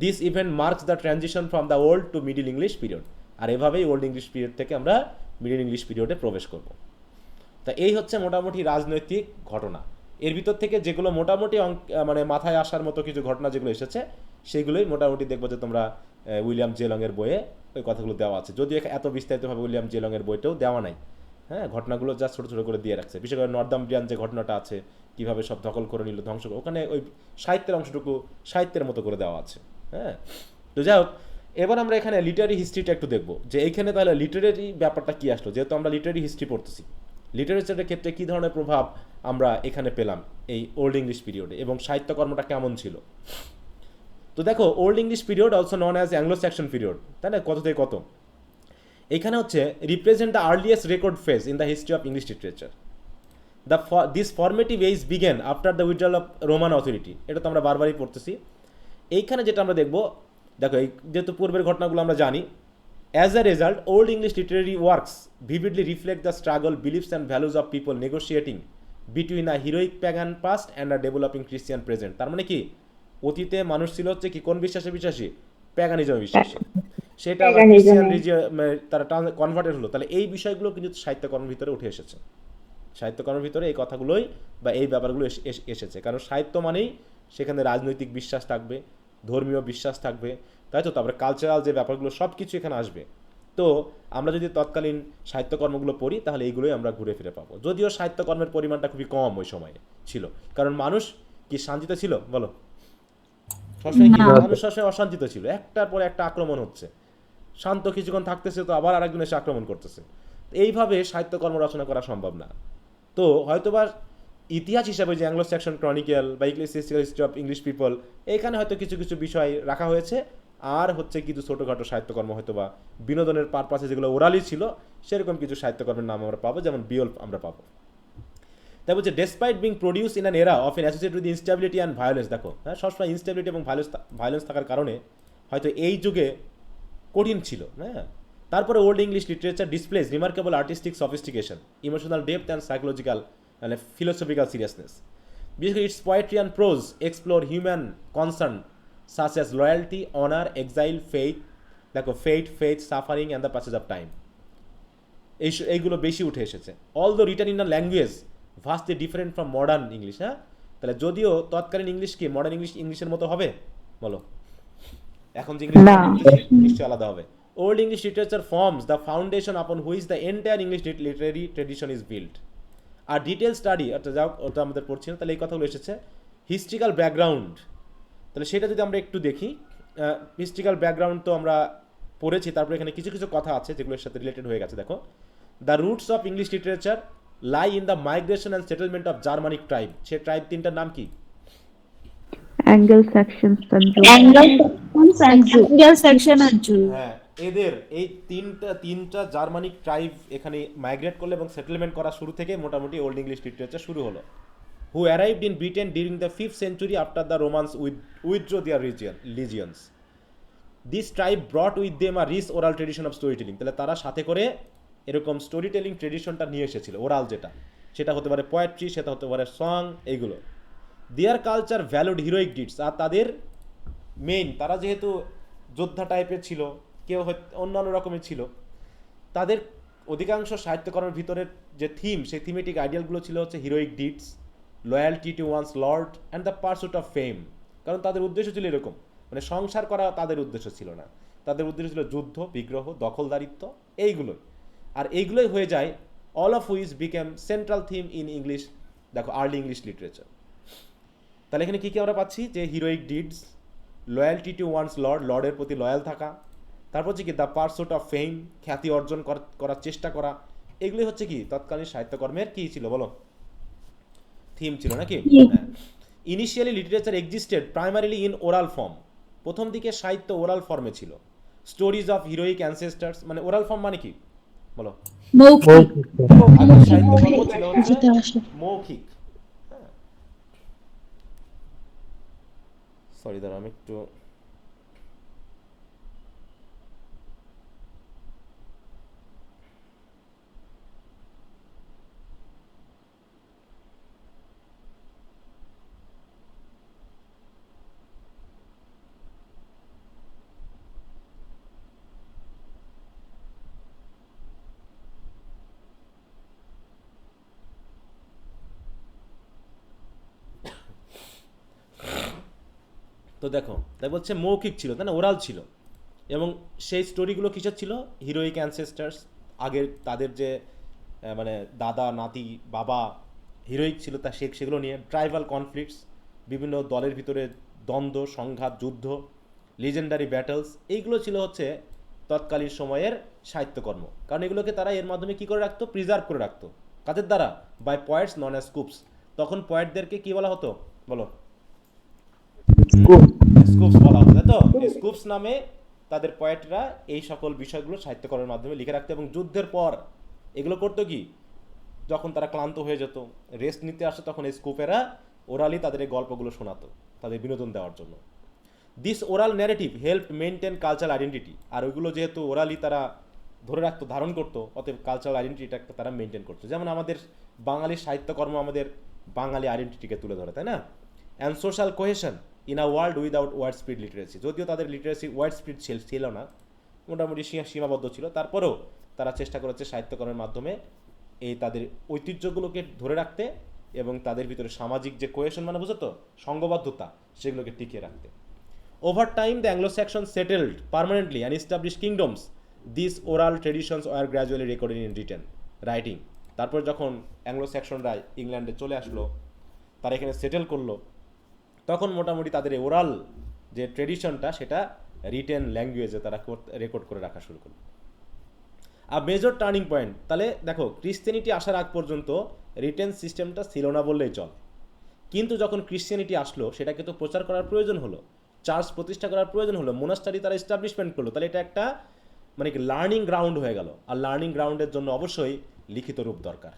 This event marks the transition from the Old to Middle English period. আর এভাবেই ওল্ড ইংলিশ পিরিয়ড থেকে আমরা মিডল ইংলিশ পিরিয়ডে প্রবেশ করব। তা এই হচ্ছে মোটামুটি রাজনৈতিক ঘটনা। এর ভিতর থেকে যেগুলো মোটামুটি মানে মাথায় আসার মতো কিছু ঘটনা যেগুলো এসেছে, সেগুলোই মোটামুটি দেখবো যে তোমরা উইলিয়াম জে লংয়ের বইয়ে ওই কথাগুলো দেওয়া আছে, যদিও এত বিস্তারিতভাবে উইলিয়াম জে লংয়ের বইটাও দেওয়া নাই, হ্যাঁ, ঘটনাগুলো যা ছোটো ছোটো করে দিয়ে রাখছে, বিশেষ করে নর্দাম্ব্রিয়ান যে ঘটনাটা আছে, কীভাবে সব দখল করে নিল, ধ্বংস করে, ওখানে ওই সাহিত্যের অংশটুকু সাহিত্যের মতো করে দেওয়া আছে। হ্যাঁ, তো যাই হোক, এবার আমরা এখানে লিটারি হিস্ট্রিটা একটু দেখবো যে এইখানে তাহলে লিটারেরি ব্যাপারটা কী আসলো, যেহেতু আমরা লিটারি হিস্ট্রি পড়তেছি, লিটারেচারের ক্ষেত্রে কী ধরনের প্রভাব আমরা এখানে পেলাম এই ওল্ড ইংলিশ পিরিয়ডে, এবং সাহিত্যকর্মটা কেমন ছিল। তো দেখো, old English period also known as Anglo Saxon period, তাই না, কত থেকে কত, এখানে হচ্ছে represent the earliest record phase in the history of English literature. This formative age began after the withdrawal of Roman authority, এটা তো আমরা বারবারই পড়তেছি। এইখানে যেটা আমরা দেখবো, দেখো এই যেহেতু পূর্বের ঘটনাগুলো আমরা জানি, as a result old English literary works vividly reflect the struggle, beliefs and values of people negotiating between a heroic pagan past and a developing Christian present. তার মানে কি, অতীতে মানুষ ছিল হচ্ছে কি, কোন বিশ্বাসে বিশ্বাসী, প্যাগানিজমে বিশ্বাসী, সেটা আবার ক্রিশ্চিয়ান তারা কনভার্টেড হলো। তাহলে এই বিষয়গুলো কিন্তু সাহিত্যকর্মের ভিতরে উঠে এসেছে, সাহিত্যকর্মের ভিতরে এই কথাগুলোই বা এই ব্যাপারগুলো এসেছে, কারণ সাহিত্য মানেই সেখানে রাজনৈতিক বিশ্বাস থাকবে, ধর্মীয় বিশ্বাস থাকবে, তাই তো, তারপরে কালচারাল যে ব্যাপারগুলো সব কিছু এখানে আসবে। তো আমরা যদি তৎকালীন সাহিত্যকর্মগুলো পড়ি তাহলে এইগুলোই আমরা ঘুরে ফিরে পাবো, যদিও সাহিত্যকর্মের পরিমাণটা খুবই কম ওই সময়ে ছিল, কারণ মানুষ কি শান্তিতে ছিল বলো, সবসময় কি মানুষ সবসময় অশান্তিতে ছিল, একটার পর একটা আক্রমণ হচ্ছে, শান্ত কিছুক্ষণ থাকতেছে তো আবার আরেকজন এসে আক্রমণ করতেছে, এইভাবে সাহিত্যকর্ম রচনা করা সম্ভব না। তো হয়তোবা ইতিহাস হিসাবে যে অ্যাংলো স্যাকশন ক্রনিকেল বা ইক্লেসিয়াস্টিক্যাল হিস্ট্রি অফ ইংলিশ পিপল, এখানে হয়তো কিছু কিছু বিষয় রাখা হয়েছে, আর হচ্ছে কিছু ছোটোখাটো সাহিত্যকর্ম হয়তো বা বিনোদনের পারপাসে যেগুলো ওরালি ছিল সেরকম কিছু সাহিত্যকর্মের নাম আমরা পাবো, যেমন বিয়ল্প আমরা পাবো। তাই বলছে despite being produce in an এরা of N associated with instability and violence. দেখো, হ্যাঁ, সবসময় ইনস্টেবিলিটি এবং ভায়োলেন্স থাকার কারণে হয়তো এই যুগে কঠিন ছিল। হ্যাঁ, তারপরে Old English literature displays remarkable artistic sophistication, emotional depth and psychological মানে ফিলোসফিক্যাল সিরিয়াসনেস। বিশেষ করে its poetry and prose explore human concern such as loyalty, honour, exile, faith, দেখো faith, suffering and the passage of time, এইগুলো বেশি উঠে এসেছে। All the return in a language vastly different from modern English. হ্যাঁ, তাহলে যদিও তৎকালীন English কি মডার্ন ইংলিশের মতো হবে বলো, এখন যে ইংলিশ নিশ্চয়ই আলাদা হবে। Old English literature forms the foundation upon which the entire English literary tradition is build. আর ডিটেল স্টাডি, অর্থাৎ যাও ওটা আমাদের পড়ছি না, তাহলে এই কথাগুলো এসেছে। হিস্ট্রিক্যাল ব্যাকগ্রাউন্ড, তাহলে সেটা যদি আমরা একটু দেখি, হিস্ট্রিক্যাল ব্যাকগ্রাউন্ড তো আমরা পড়েছি, তারপরে এখানে কিছু কিছু কথা আছে যেগুলোর সাথে রিলেটেড হয়ে গেছে। দেখো, the roots of English literature lie in the migration and settlement of Germanic tribe. Say tribe তিনটার নাম কি? অ্যাঙ্গেল সেকশন হ্যাঁ, এদের এই তিনটা জার্মানিক ট্রাইব এখানে মাইগ্রেট করলো এবং সেটেলমেন্ট করা শুরু থেকে মোটামুটি ওল্ড ইংলিশ লিটারেচার শুরু হলো। Who arrived in Britain during the 5th century after the Romans withdraw their legions. This tribe brought with them a rich oral tradition of story telling. তাহলে তারা সাথে করে এরকম স্টোরি টেলিং ট্রেডিশনটা নিয়ে এসেছিল, oral যেটা, সেটা হতে পারে পোয়েট্রি, সেটা হতে পারে সং, এইগুলো। Their culture valued heroic deeds, আর তাদের মেইন, তারা যেহেতু যোদ্ধা টাইপের ছিল, কেউ অন্যান্য রকমের ছিল, তাদের অধিকাংশ সাহিত্যকর্মের ভিতরের যে থিম, সেই থিমেটিক আইডিয়ালগুলো ছিল হচ্ছে heroic deeds, loyalty to one's lord and the pursuit of fame. কারণ তাদের উদ্দেশ্য ছিল এরকম, মানে সংসার করা তাদের উদ্দেশ্য ছিল না, তাদের উদ্দেশ্য ছিল যুদ্ধ, বিগ্রহ, দখলদারিত্ব, এইগুলোই। আর এইগুলোই হয়ে যায় all of which became central theme in English, দেখো আর্লি ইংলিশ লিটারেচার। তাহলে এখানে কী কী আমরা পাচ্ছি, যে heroic deeds, loyalty to one's lord, লর্ডের প্রতি লয়াল থাকা, তারপর হচ্ছে কি দ্য পারসুট অফ ফেম, খ্যাতি অর্জন করার চেষ্টা করা, এগুলি হচ্ছে কি তৎকালীন সাহিত্যকর্মের কী ছিল বলো, থিম ছিল নাকি? Initially literature existed primarily in oral form. প্রথম দিকে সাহিত্য ওরাল ফর্মে ছিল। স্টোরিজ অফ হিরোইক অ্যানসেস্টার্স, মানে ওরাল ফর্ম মানে কি বলো, আগের সাহিত্যকর্ম ছিল হচ্ছে মৌখিক। সরি দাঁড়া, আমি একটু তো দেখো, তাই বলছে মৌখিক ছিল, তাই না, ওরাল ছিল। এবং সেই স্টোরিগুলো কিসের ছিল, হিরোইক অ্যানসেস্টার্স, আগের তাদের যে মানে দাদা নাতি বাবা হিরোইক ছিল তা সেগুলো নিয়ে ট্রাইবাল কনফ্লিক্টস, বিভিন্ন দলের ভিতরে দ্বন্দ্ব সংঘাত যুদ্ধ, লিজেন্ডারি ব্যাটলস, এইগুলো ছিল হচ্ছে তৎকালীন সময়ের সাহিত্যকর্ম। কারণ এগুলোকে তারা এর মাধ্যমে কী করে রাখতো, প্রিজার্ভ করে রাখতো। কাদের দ্বারা? By poets known as scops. তখন পয়েটদেরকে কী বলা হতো বলো? স্কুপস বলা হতো, তাই তো? স্কুপস নামে তাদের পয়েটরা এই সকল বিষয়গুলো সাহিত্যকর্মের মাধ্যমে লিখে রাখতো। এবং যুদ্ধের পর এগুলো করতো কি, যখন তারা ক্লান্ত হয়ে যেত, রেস্ট নিতে আসে, তখন এই স্কুপেরা ওরালি তাদের এই গল্পগুলো শোনাতো তাদের বিনোদন দেওয়ার জন্য। This oral narrative help maintain cultural identity. আর ওইগুলো যেহেতু ওরালি তারা ধরে রাখতো, ধারণ করতো, অতএব কালচারাল আইডেন্টিটিটা তারা মেনটেন করতো। যেমন আমাদের বাঙালি সাহিত্যকর্ম আমাদের বাঙালি আইডেন্টিটিকে তুলে ধরে, তাই না? And social cohesion in a world without widespread literacy. যদিও তাদের লিটারেসি ওয়ার্ড স্পিড ছিল না, মোটামুটি সীমাবদ্ধ ছিল, তারপরেও তারা চেষ্টা করেছে সাহিত্যকর্মের মাধ্যমে এই তাদের ঐতিহ্যগুলোকে ধরে রাখতে এবং তাদের ভিতরে সামাজিক যে কোহেশন, মানে বুঝো তো, সংঘবদ্ধতা, সেগুলোকে টিকিয়ে রাখতে। Over time, the Anglo-Saxons settled permanently and established kingdoms. These oral traditions were gradually recorded in written writing. তারপর যখন অ্যাংলো স্যাক্সনরা ইংল্যান্ডে চলে আসলো, তারা এখানে সেটেল করলো, তখন মোটামুটি তাদের এই ওরাল যে ট্রেডিশনটা সেটা রিটেন ল্যাঙ্গুয়েজে তারা রেকর্ড করে রাখা শুরু করলো। আর মেজর টার্নিং পয়েন্ট, তাহলে দেখো ক্রিশ্চিয়ানিটি আসার আগ পর্যন্ত রিটেন সিস্টেমটা ছিল না বললেই চলে। কিন্তু যখন ক্রিশ্চিয়ানিটি আসলো, সেটাকে তো প্রচার করার প্রয়োজন হলো, চার্চ প্রতিষ্ঠা করার প্রয়োজন হলো, মোনাস্টারি তারা এস্টাবলিশমেন্ট করলো, তাহলে এটা একটা মানে কি লার্নিং গ্রাউন্ড হয়ে গেল। আর লার্নিং গ্রাউন্ডের জন্য অবশ্যই লিখিত রূপ দরকার।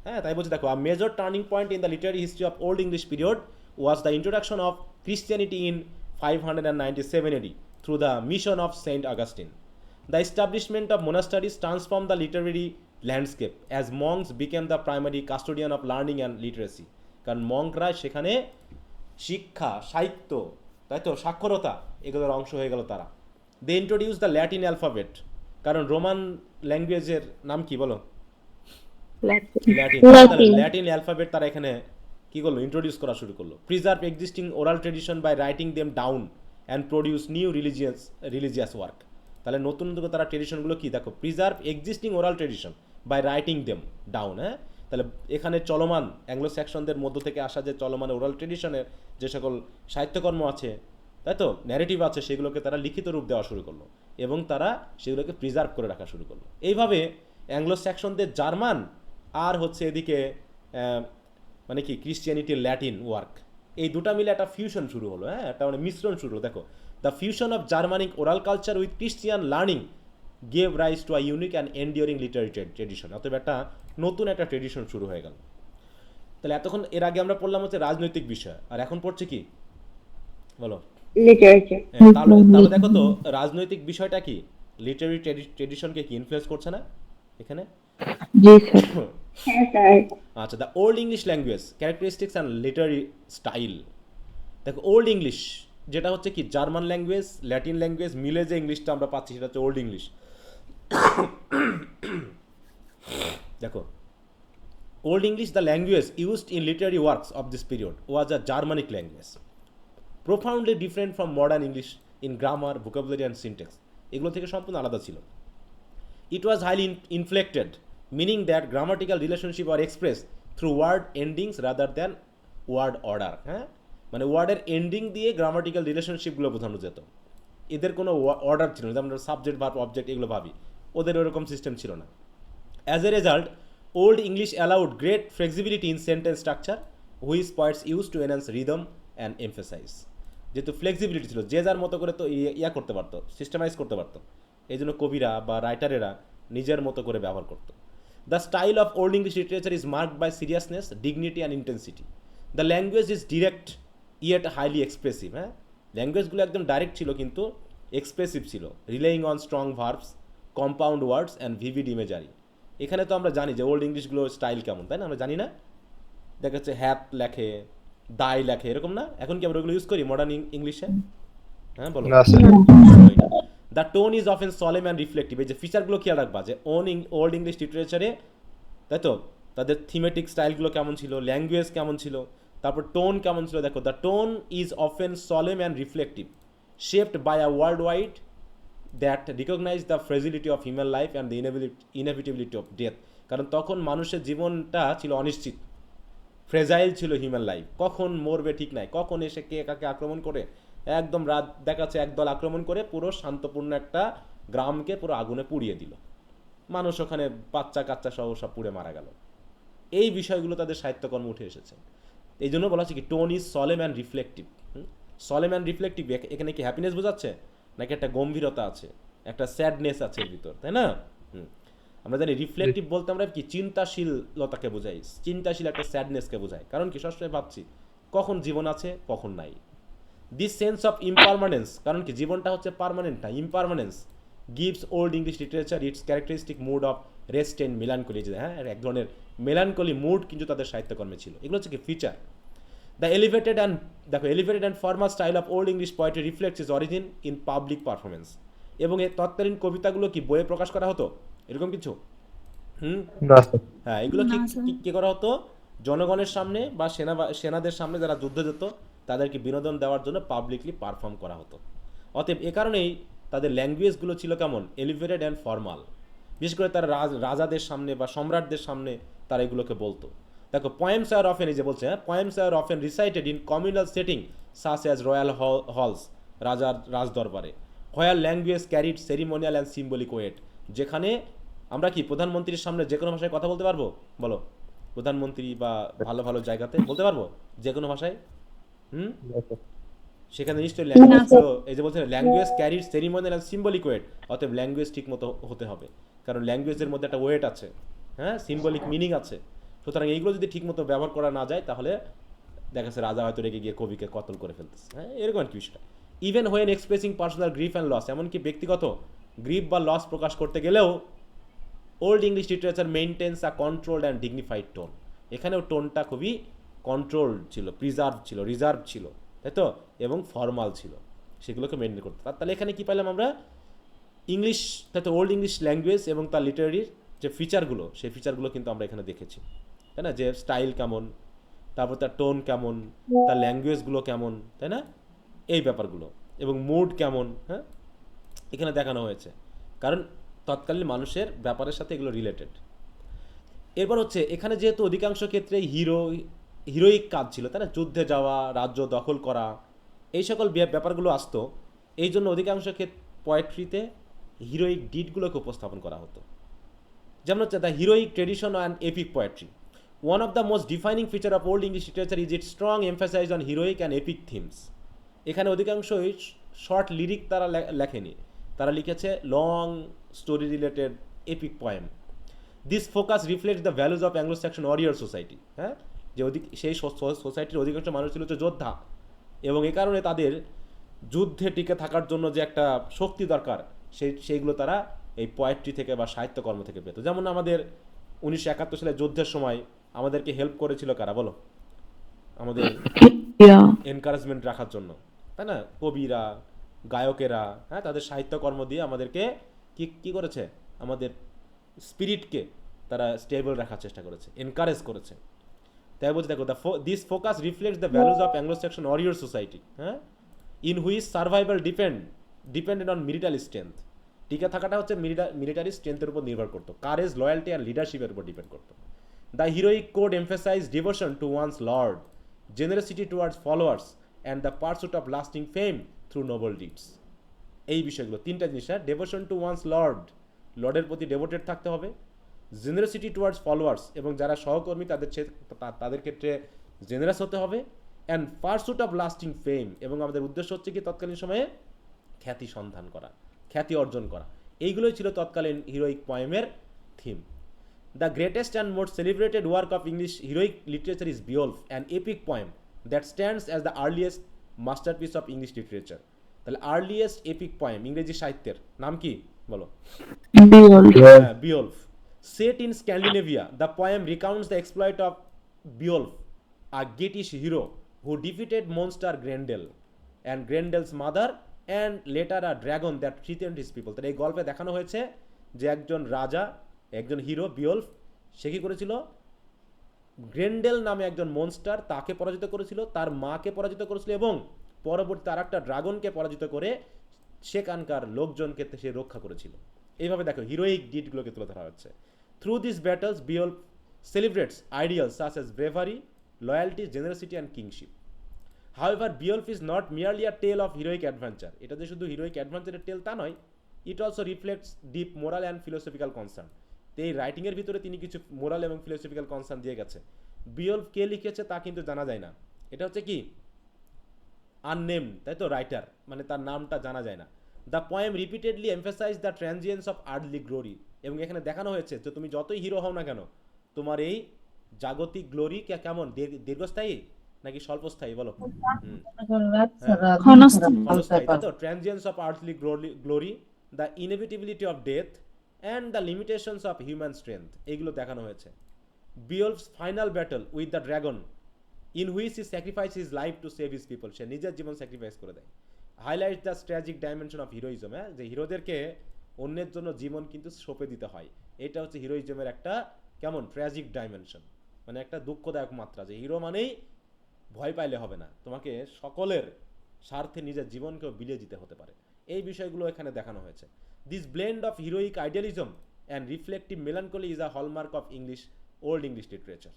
হ্যাঁ, তাই বলছি দেখো, a major turning point in the literary history of old English period was the introduction of Christianity in 597 AD through the mission of Saint Augustine. The establishment of monasteries transformed the literary landscape as monks became the primary custodian of learning and literacy. কারণ মঙ্করা সেখানে শিক্ষা, সাহিত্য, তাই তো, সাক্ষরতা, এগুলোর অংশ হয়ে গেল তারা। দে ইন্ট্রোডিউস দ্য ল্যাটিন অ্যালফাবেট, কারণ রোমান ল্যাঙ্গুয়েজের নাম কি বলো? ল্যাটিন অ্যালফাবেট তারা এখানে কি করলো, ইন্ট্রোডিউস করা শুরু করলো। Preserve existing oral tradition by writing them down and produce new religious work. তাহলে নতুন নতুন তারা ট্রেডিশনগুলো কি, দেখো, preserve existing oral tradition by writing them down. হ্যাঁ, তাহলে এখানে চলমান অ্যাংলো স্যাক্সনদের মধ্য থেকে আসা যে চলমান ওরাল ট্রেডিশনের যে সকল সাহিত্যকর্ম আছে, তাই তো, ন্যারেটিভ আছে, সেগুলোকে তারা লিখিত রূপ দেওয়া শুরু করলো এবং তারা সেগুলোকে প্রিজার্ভ করে রাখা শুরু করলো। এইভাবে অ্যাংলো স্যাক্সনদের জার্মান আর হচ্ছে এদিকে মানে কি ক্রিশ্চিয়ানিটির ল্যাটিন ওয়ার্ক, এই দুটা মিলে একটা ফিউশন শুরু হলো। হ্যাঁ, একটা মানে মিশ্রণ শুরু হলো। দেখো, the fusion of Germanic oral culture with Christian learning gave rise to a unique and enduring literary tradition. অতএব একটা নতুন একটা ট্রেডিশন শুরু হয়ে গেল। তাহলে এতক্ষণ এর আগে আমরা পড়লাম হচ্ছে রাজনৈতিক বিষয়, আর এখন পড়ছে কি বলো? লিটারেচার। তাহলে দেখো তো রাজনৈতিক বিষয়টা কি লিটারি ট্রেডিশনকে কি ইনফ্লুয়েন্স করছে না এখানে? জি স্যার। হ্যাঁ স্যার। আচ্ছা, the Old English language characteristics and literary style. দেখো, ওল্ড ইংলিশ যেটা হচ্ছে কি জার্মান ল্যাঙ্গুয়েজ, ল্যাটিন ল্যাঙ্গুয়েজ মিলে যে ইংলিশটা আমরা পাচ্ছি সেটা হচ্ছে ওল্ড ইংলিশ। দেখো, old English, the language used in literary works of this period was a Germanic language, profoundly different from modern English in grammar, vocabulary and syntax. এগুলো থেকে সম্পূর্ণ আলাদা ছিল। It was highly inflected, meaning that grammatical relationship are express through word endings rather than word order. হ্যাঁ, মানে ওয়ার্ডের ending দিয়ে grammatical রিলেশনশিপগুলো বোঝানো যেত। এদের কোনো অর্ডার ছিল না, যেমন সাবজেক্ট, ভার্ব, অবজেক্ট এগুলো ভাবি, ওদের ওরকম সিস্টেম ছিল না। As a result, old English allowed great flexibility in sentence structure which points use to enhance rhythm and emphasise. যেহেতু ফ্লেক্সিবিলিটি ছিল, যে যার মতো করে তো করতে পারতো, সিস্টেমাইজ করতে পারতো, এই জন্য কবিরা বা রাইটারেরা নিজের মতো করে ব্যবহার করতো। The style of old English literature is marked by seriousness, dignity and intensity. The language is direct yet highly expressive. হ্যাঁ, ল্যাঙ্গুয়েজগুলো একদম ডাইরেক্ট ছিল কিন্তু এক্সপ্রেসিভ ছিল, relying on strong verbs, compound words and vivid imagery. এখানে তো আমরা জানি যে ওল্ড ইংলিশগুলো স্টাইল কেমন, তাই না? আমরা জানি না, দেখা যাচ্ছে হ্যাপ লেখে, দাই লেখে, এরকম না? এখন কি আমরা ওগুলো ইউজ করি মডার্ন ইংলিশে? হ্যাঁ, বলো। The tone is often solemn and reflective. এই যে ফিচারগুলো খেয়াল রাখবা যে ওল্ড ইংলিশ লিটারেচারে, তাই তো, তাদের থিমেটিক স্টাইলগুলো কেমন ছিল, ল্যাঙ্গুয়েজ কেমন ছিল, তারপর টোন কেমন ছিল। দেখো, the tone is often solemn and reflective, shaped by a world wide that recognize the fragility of human life and the inevitability of death. কারণ তখন মানুষের জীবনটা ছিল অনিশ্চিত, ফ্রেজাইল ছিল হিউম্যান লাইফ, কখন মরবে ঠিক নাই, কখন এসে কে কাকে আক্রমণ করে, একদম রাত দেখাচ্ছে একদল আক্রমণ করে পুরো শান্তপূর্ণ একটা গ্রামকে পুরো আগুনে পুড়িয়ে দিল, মানুষ ওখানে বাচ্চা কাচ্চা সহ সব পুড়ে মারা গেল। এই বিষয়গুলো তাদের সাহিত্যকর্ম উঠে এসেছে। এই জন্য বলা হচ্ছে কি tone is solemn and reflective. Solemn and reflective, এখানে কি হ্যাপিনেস বোঝাচ্ছে নাকি একটা গম্ভীরতা আছে, একটা স্যাডনেস আছে এর ভিতর, তাই না? আমরা জানি রিফ্লেকটিভ বলতে আমরা কি চিন্তাশীলতাকে বোঝাই, চিন্তাশীল একটা স্যাডনেসকে বোঝাই। কারণ কি সবসময় ভাবছি কখন জীবন আছে কখন নাই। দিস সেন্স অফ ইমপারমানেন্স, কারণ কি জীবনটা হচ্ছে পার্মানেন্ট না, impermanence gives old English literature its characteristic mood of rest and melancholy. হ্যাঁ, এক ধরনের মেলানকলি মুড কিন্তু তাদের সাহিত্যকর্মে ছিল। এগুলো হচ্ছে কি feature. The elevated and formal style of old English poetry reflects is origin in public performance. এবং এই তৎকালীন কবিতাগুলো কি বইয়ে প্রকাশ করা হতো এরকম কিছু? না স্যার। হ্যাঁ, এগুলো না, স্যার। কি করা হতো? জনগণের সামনে বা সেনাদের সামনে যারা যুদ্ধে যেত তাদেরকে বিনোদন দেওয়ার জন্য পাবলিকলি পারফর্ম করা হতো। অতএব এ কারণেই তাদের ল্যাঙ্গুয়েজগুলো ছিল কেমন? Elevated and formal. বিশেষ করে তারা রাজাদের সামনে বা সম্রাটদের সামনে তারা এগুলোকে বলতো। দেখো, পয়েমস আর অফেন, এই যে বলছে, হ্যাঁ, poems are often recited in communal setting such as royal halls, রাজার রাজদরবারে, where language carried ceremonial and symbolic weight. যেখানে আমরা কি প্রধানমন্ত্রীর সামনে যে কোনো ভাষায় কথা বলতে পারবো? বলো, প্রধানমন্ত্রী বা ভালো ভালো জায়গাতে বলতে পারবো যে কোনো ভাষায়? সেখানে নিশ্চয়ই ল্যাঙ্গুয়েজ ছিল, এই যে বলছে language carried ceremonial and symbolic weight. অতএব ল্যাঙ্গুয়েজ ঠিক মতো হতে হবে, কারণ ল্যাঙ্গুয়েজের মধ্যে একটা ওয়েট আছে, হ্যাঁ, সিম্বলিক মিনিং আছে। সুতরাং এইগুলো যদি ঠিক মতো ব্যবহার করা না যায় তাহলে দেখা যাচ্ছে রাজা হয়তো রেগে গিয়ে কবিকে কতল করে ফেলতেছে। হ্যাঁ, এরকম আর কি বিষয়টা। Even when expressing personal grief and loss, এমনকি ব্যক্তিগত গ্রিফ বা লস প্রকাশ করতে গেলেও old English literature maintains a controlled and dignified tone. এখানেও টোনটা খুবই কন্ট্রোলড ছিল, প্রিজার্ভ ছিল, রিজার্ভ ছিল, তাই তো, এবং ফর্মাল ছিল, সেগুলোকে মেনটেন করতে। তাহলে এখানে কি পেলাম আমরা? ইংলিশ, তাই তো, ওল্ড ইংলিশ ল্যাঙ্গুয়েজ এবং তার লিটারারির যে ফিচারগুলো, সেই ফিচারগুলো কিন্তু আমরা এখানে দেখেছি, তাই না? যে স্টাইল কেমন, তারপর তার টোন কেমন, তার ল্যাঙ্গুয়েজগুলো কেমন, তাই না, এই ব্যাপারগুলো, এবং মুড কেমন, হ্যাঁ, এখানে দেখানো হয়েছে। কারণ তৎকালীন মানুষের ব্যাপারের সাথে এগুলো রিলেটেড। এরপর হচ্ছে এখানে যেহেতু অধিকাংশ ক্ষেত্রে হিরোইক কাজ ছিল, তাই না, যুদ্ধে যাওয়া, রাজ্য দখল করা, এই সকল ব্যাপারগুলো আসতো, এই জন্য অধিকাংশ পোয়েট্রিতে হিরোইক ডিডগুলোকে উপস্থাপন করা হতো। যেমন হচ্ছে the heroic tradition and epic poetry. One of the most defining feature of old English literature is it strong emphasise on heroic and epic themes. এখানে অধিকাংশই শর্ট লিরিক তারা লেখেনি, তারা লিখেছে long story related epic poem. This focus reflects the values of Anglo Saxon warrior society. হ্যাঁ, যে সেই সোসাইটির অধিকাংশ মানুষ ছিল হচ্ছে যোদ্ধা, এবং এ কারণে তাদের যুদ্ধে টিকে থাকার জন্য যে একটা শক্তি দরকার, সেইগুলো তারা এই পোয়েট্রি থেকে বা সাহিত্যকর্ম থেকে পেত। যেমন আমাদের 1971 সালে যুদ্ধের সময় আমাদেরকে হেল্প করেছিল কারা বলো? আমাদের এনকারেজমেন্ট রাখার জন্য, তাই না, কবিরা, গায়কেরা, হ্যাঁ, তাদের সাহিত্যকর্ম দিয়ে আমাদেরকে কি করেছে? আমাদের স্পিরিটকে তারা স্টেবল রাখার চেষ্টা করেছে, এনকারেজ করেছে। তাই বলছি, দেখো, this focus reflects the values of Anglo Saxon warrior society, হ্যাঁ, in which survival depended on military strength. টিকে থাকাটা হচ্ছে মিলিটারি স্ট্রেংথের উপর নির্ভর করতো, কারেজ, লয়্যালটি আর লিডারশিপের উপর ডিপেন্ড করতো। The heroic code emphasise devotion to one's lord, generosity towards followers and the pursuit of lasting fame through noble deeds. এই বিষয়গুলো তিনটা জিনিস, হ্যাঁ, ডেভোশন টু ওয়ান্স লর্ডের প্রতি ডেভোটেড থাকতে হবে, জেনারসিটি টুয়ার্ডস ফলোয়ার্স, এবং যারা সহকর্মী তাদের ক্ষেত্রে জেনারাস হতে হবে, অ্যান্ড পারসুট অফ লাস্টিং ফেম, এবং আমাদের উদ্দেশ্য হচ্ছে কি তৎকালীন সময়ে খ্যাতি সন্ধান করা, খ্যাতি অর্জন করা। এইগুলোই ছিল তৎকালীন হিরোইক পোয়েমের theme. The greatest and most celebrated work of English heroic literature is Beowulf, an epic poem that stands as the earliest masterpiece of English literature. তাহলে আর্লিয়েস্ট এপিক পোয়েম ইংরেজি সাহিত্যের নাম কি বলো? Beowulf. Set in Scandinavia, the poem recounts the exploit of Beowulf, a Geatish hero who defeated monster Grendel and Grendel's mother and later a dragon that threatened his people. তাহলে এই গল্পে দেখানো হয়েছে যে একজন রাজা, একজন হিরো বিওলফ, সে কি করেছিল? গ্রেন্ডেল নামে একজন মনস্টার, তাকে পরাজিত করেছিল, তার মাকে পরাজিত করেছিল, এবং পরবর্তী আর একটা ড্রাগনকে পরাজিত করে সেখানকার লোকজনকে সে রক্ষা করেছিল। এইভাবে দেখো হিরোইক ডিডগুলোকে তুলে ধরা হচ্ছে। Through these battles, Beowulf celebrates ideals such as bravery, loyalty, generosity, and kingship. However, Beowulf is not merely a tale of heroic adventure. এটা যে শুধু হিরোইক অ্যাডভেঞ্চারের টেল তা নয়, it also reflects deep moral and philosophical concern. তো এই রাইটিংয়ের ভিতরে তিনি কিছু মোরাল এবং ফিলোসফিক্যাল কনসার্ন দিয়ে গেছে। বিওলফ কে লিখেছে তা কিন্তু জানা যায় না, এটা হচ্ছে কি আননেম, তাই তো, রাইটার মানে তার নামটা জানা যায় না। The poem repeatedly emphasise the transience of early glory, এবং এখানে দেখানো হয়েছে যে তুমি যতই হিরো হও না কেন, তোমার এই জাগতিক গ্লোরি কেমন, দীর্ঘস্থায়ী নাকি স্বল্পস্থায়ী বলো? ক্ষণস্থায়ী, তাই তো। Transience of earthly glory, the inevitability of death and the limitations of human strength, এগুলো দেখানো হয়েছে। Beowulf's final battle with the dragon, in which he sacrifice his life to save his people, সে নিজের জীবন স্যাক্রিফাইস করে দেয়। Highlight the tragic dimension of heroism, হ্যাঁ, যে হিরোদেরকে অন্যের জন্য জীবন কিন্তু সঁপে দিতে হয়, এটা হচ্ছে হিরোইজমের একটা কেমন ট্র্যাজিক ডাইমেনশন, মানে একটা দুঃখদায়ক মাত্রা, যে হিরো মানেই ভয় পাইলে হবে না, তোমাকে সকলের স্বার্থে নিজের জীবনকেও বিলিয়ে দিতে হতে পারে। এই বিষয়গুলো এখানে দেখানো হয়েছে। This blend of heroic idealism and reflective melancholy is a hallmark of old English literature.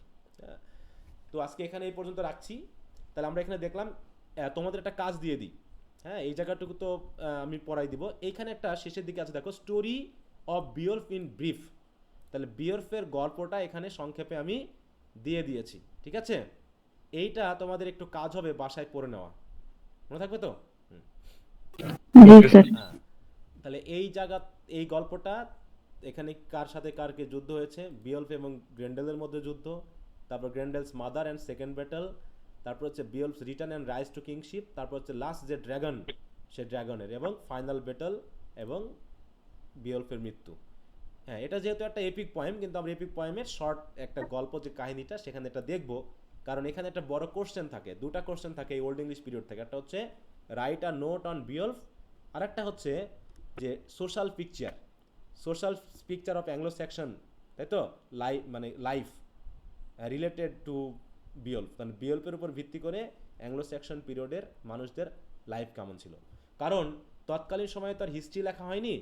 তো আজকে এখানে এই পর্যন্ত রাখছি। তাহলে আমরা এখানে দেখলাম, তোমাদের একটা কাজ দিয়ে দিই, হ্যাঁ, এই জায়গাটুকু তো আমি পড়াই দিব। এইখানে একটা শেষের দিকে আছে, দেখো, story of Beowulf in brief. তাহলে বিওলফের গল্পটা এখানে সংক্ষেপে আমি দিয়ে দিয়েছি, ঠিক আছে? এইটা তোমাদের একটু কাজ হবে বাসায় পড়ে নেওয়া, মনে থাকবে তো? হ্যাঁ, তাহলে এই জায়গা, এই গল্পটা এখানে কার সাথে কারকে যুদ্ধ হয়েছে, বিওলফ এবং গ্রেন্ডেলের মধ্যে যুদ্ধ, তারপর Grendel's mother and second battle, তারপর হচ্ছে Beowulf's return and rise to kingship, তারপর হচ্ছে লাস্ট যে ড্রাগন, সে ড্রাগনের, এবং ফাইনাল ব্যাটল এবং বিওলফের মৃত্যু। হ্যাঁ, এটা যেহেতু একটা এপিক পয়েম, কিন্তু আমরা এপিক পয়েমের শর্ট একটা গল্প যে কাহিনীটা সেখানে এটা দেখবো, কারণ এখানে একটা বড় কোশ্চেন থাকে, দুটা কোশ্চেন থাকে এই ওল্ড ইংলিশ পিরিয়ড থেকে। একটা হচ্ছে write a note on Beowulf, আর একটা হচ্ছে যে social picture of Anglo Saxon, তাই তো, মানে লাইফ রিলেটেড টু বিওলফ, মানে বিওলফের উপর ভিত্তি করে অ্যাংলো স্যাকশন পিরিয়ডের মানুষদের লাইফ কেমন ছিল। কারণ তৎকালীন সময়ে তার হিস্ট্রি লেখা হয়নি,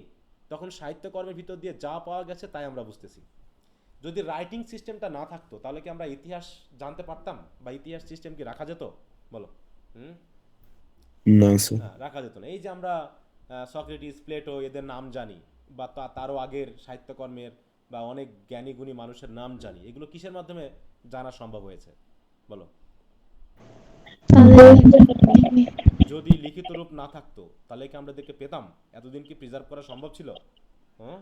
তখন সাহিত্যকর্মের ভিতর দিয়ে যা পাওয়া গেছে তাই আমরা বুঝতেছি। যদি রাইটিং সিস্টেমটা না থাকতো তাহলে কি আমরা ইতিহাস জানতে পারতাম, বা ইতিহাস সিস্টেম কি রাখা যেত বলো? না স্যার, হ্যাঁ, রাখা যেত না। এই যে আমরা সক্রেটিস, প্লেটো, এদের নাম জানি, বা তারও আগের সাহিত্যকর্মের বা অনেক জ্ঞানী গুণী মানুষের নাম জানি, এগুলো কিসের মাধ্যমে জানা সম্ভব হয়েছে বলো? যদি লিখিত রূপ না থাকতো তাহলে কি আমরা এদেরকে পেতাম? এতদিন কি প্রিজার্ভ করা সম্ভব ছিল? হ্যাঁ,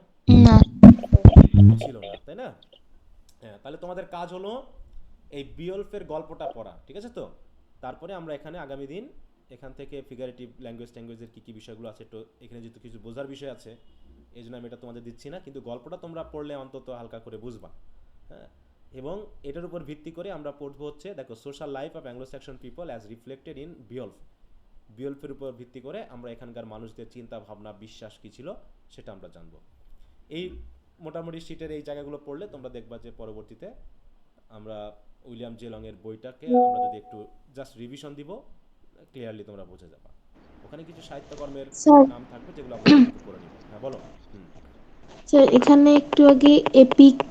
ছিল না, তাই না? হ্যাঁ, তাহলে তোমাদের কাজ হলো এই বিওলফের গল্পটা পড়া, ঠিক আছে তো? তারপরে আমরা এখানে আগামী দিন এখান থেকে ফিগারেটিভ ল্যাঙ্গুয়েজের কী বিষয়গুলো আছে, তো এখানে যেহেতু কিছু বোঝার বিষয় আছে এই জন্য আমি এটা তোমাদের দিচ্ছি না, কিন্তু গল্পটা তোমরা পড়লে অন্তত হালকা করে বুঝবা। হ্যাঁ, এবং এটার উপর ভিত্তি করে আমরা পড়বো হচ্ছে, দেখো, social life of Anglo Saxon people as reflected in বিওলফের উপর ভিত্তি করে আমরা এখানকার মানুষদের চিন্তা ভাবনা, বিশ্বাস কী ছিল সেটা আমরা জানবো। এই মোটামুটি শীটের এই জায়গাগুলো পড়লে তোমরা দেখবা যে পরবর্তীতে আমরা উইলিয়াম জে লং এর বইটাকে আমরা যদি একটু জাস্ট রিভিশন দিব, ক্লিয়ারলি তোমরা বুঝে যাবা। ওখানে কিছু সাহিত্যকর্মের নাম থাকবে যেগুলো আমরা একটু পড়ে নিব। হ্যাঁ, বলো। স্যার, এখানে একটু আগে এপিক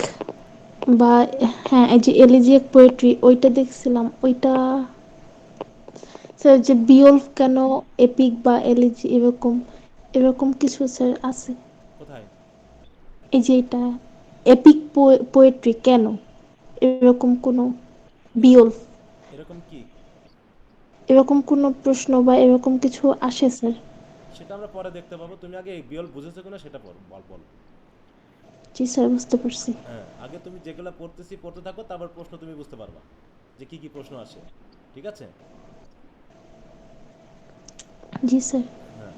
বা, হ্যাঁ, এই যে এলিজিয়াক পোয়েট্রি ওইটা দেখছিলাম, ওইটা স্যার যে বিওলফ কেন এপিক বা এলিজি এরকম কিছু স্যার আছে? কোথায়? এই যে এটা এপিক পোয়েট্রি কেন, এরকম কোনো বিওলফ, এরকম কি, এরকম কোনো প্রশ্ন বা এরকম কিছু আসে স্যার? সেটা আমরা পরে দেখতে পাবো। তুমি আগে বিওলফ বুঝেছো কিনা সেটা বল। জি স্যার, বুঝতে পারছি। হ্যাঁ, আগে তুমি যেগুলো পড়তে থাকো, তারপর প্রশ্ন তুমি বুঝতে পারবা যে কি কি প্রশ্ন আসে, ঠিক আছে? জি স্যার। হ্যাঁ,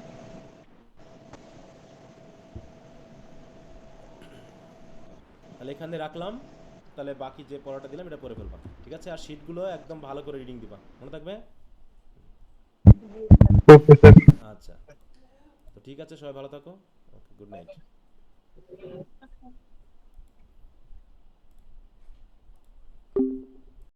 তাহলে এখানে রাখলাম। তাহলে বাকি যে পড়াটা দিলাম এটা পড়ে ফেলবা, ঠিক আছে? আর শিটগুলো একদম ভালো করে রিডিং দিবা, মনে থাকবে? Okay sir. আচ্ছা, তো ঠিক আছে, সবাই ভালো থাকো। ওকে, গুড নাইট।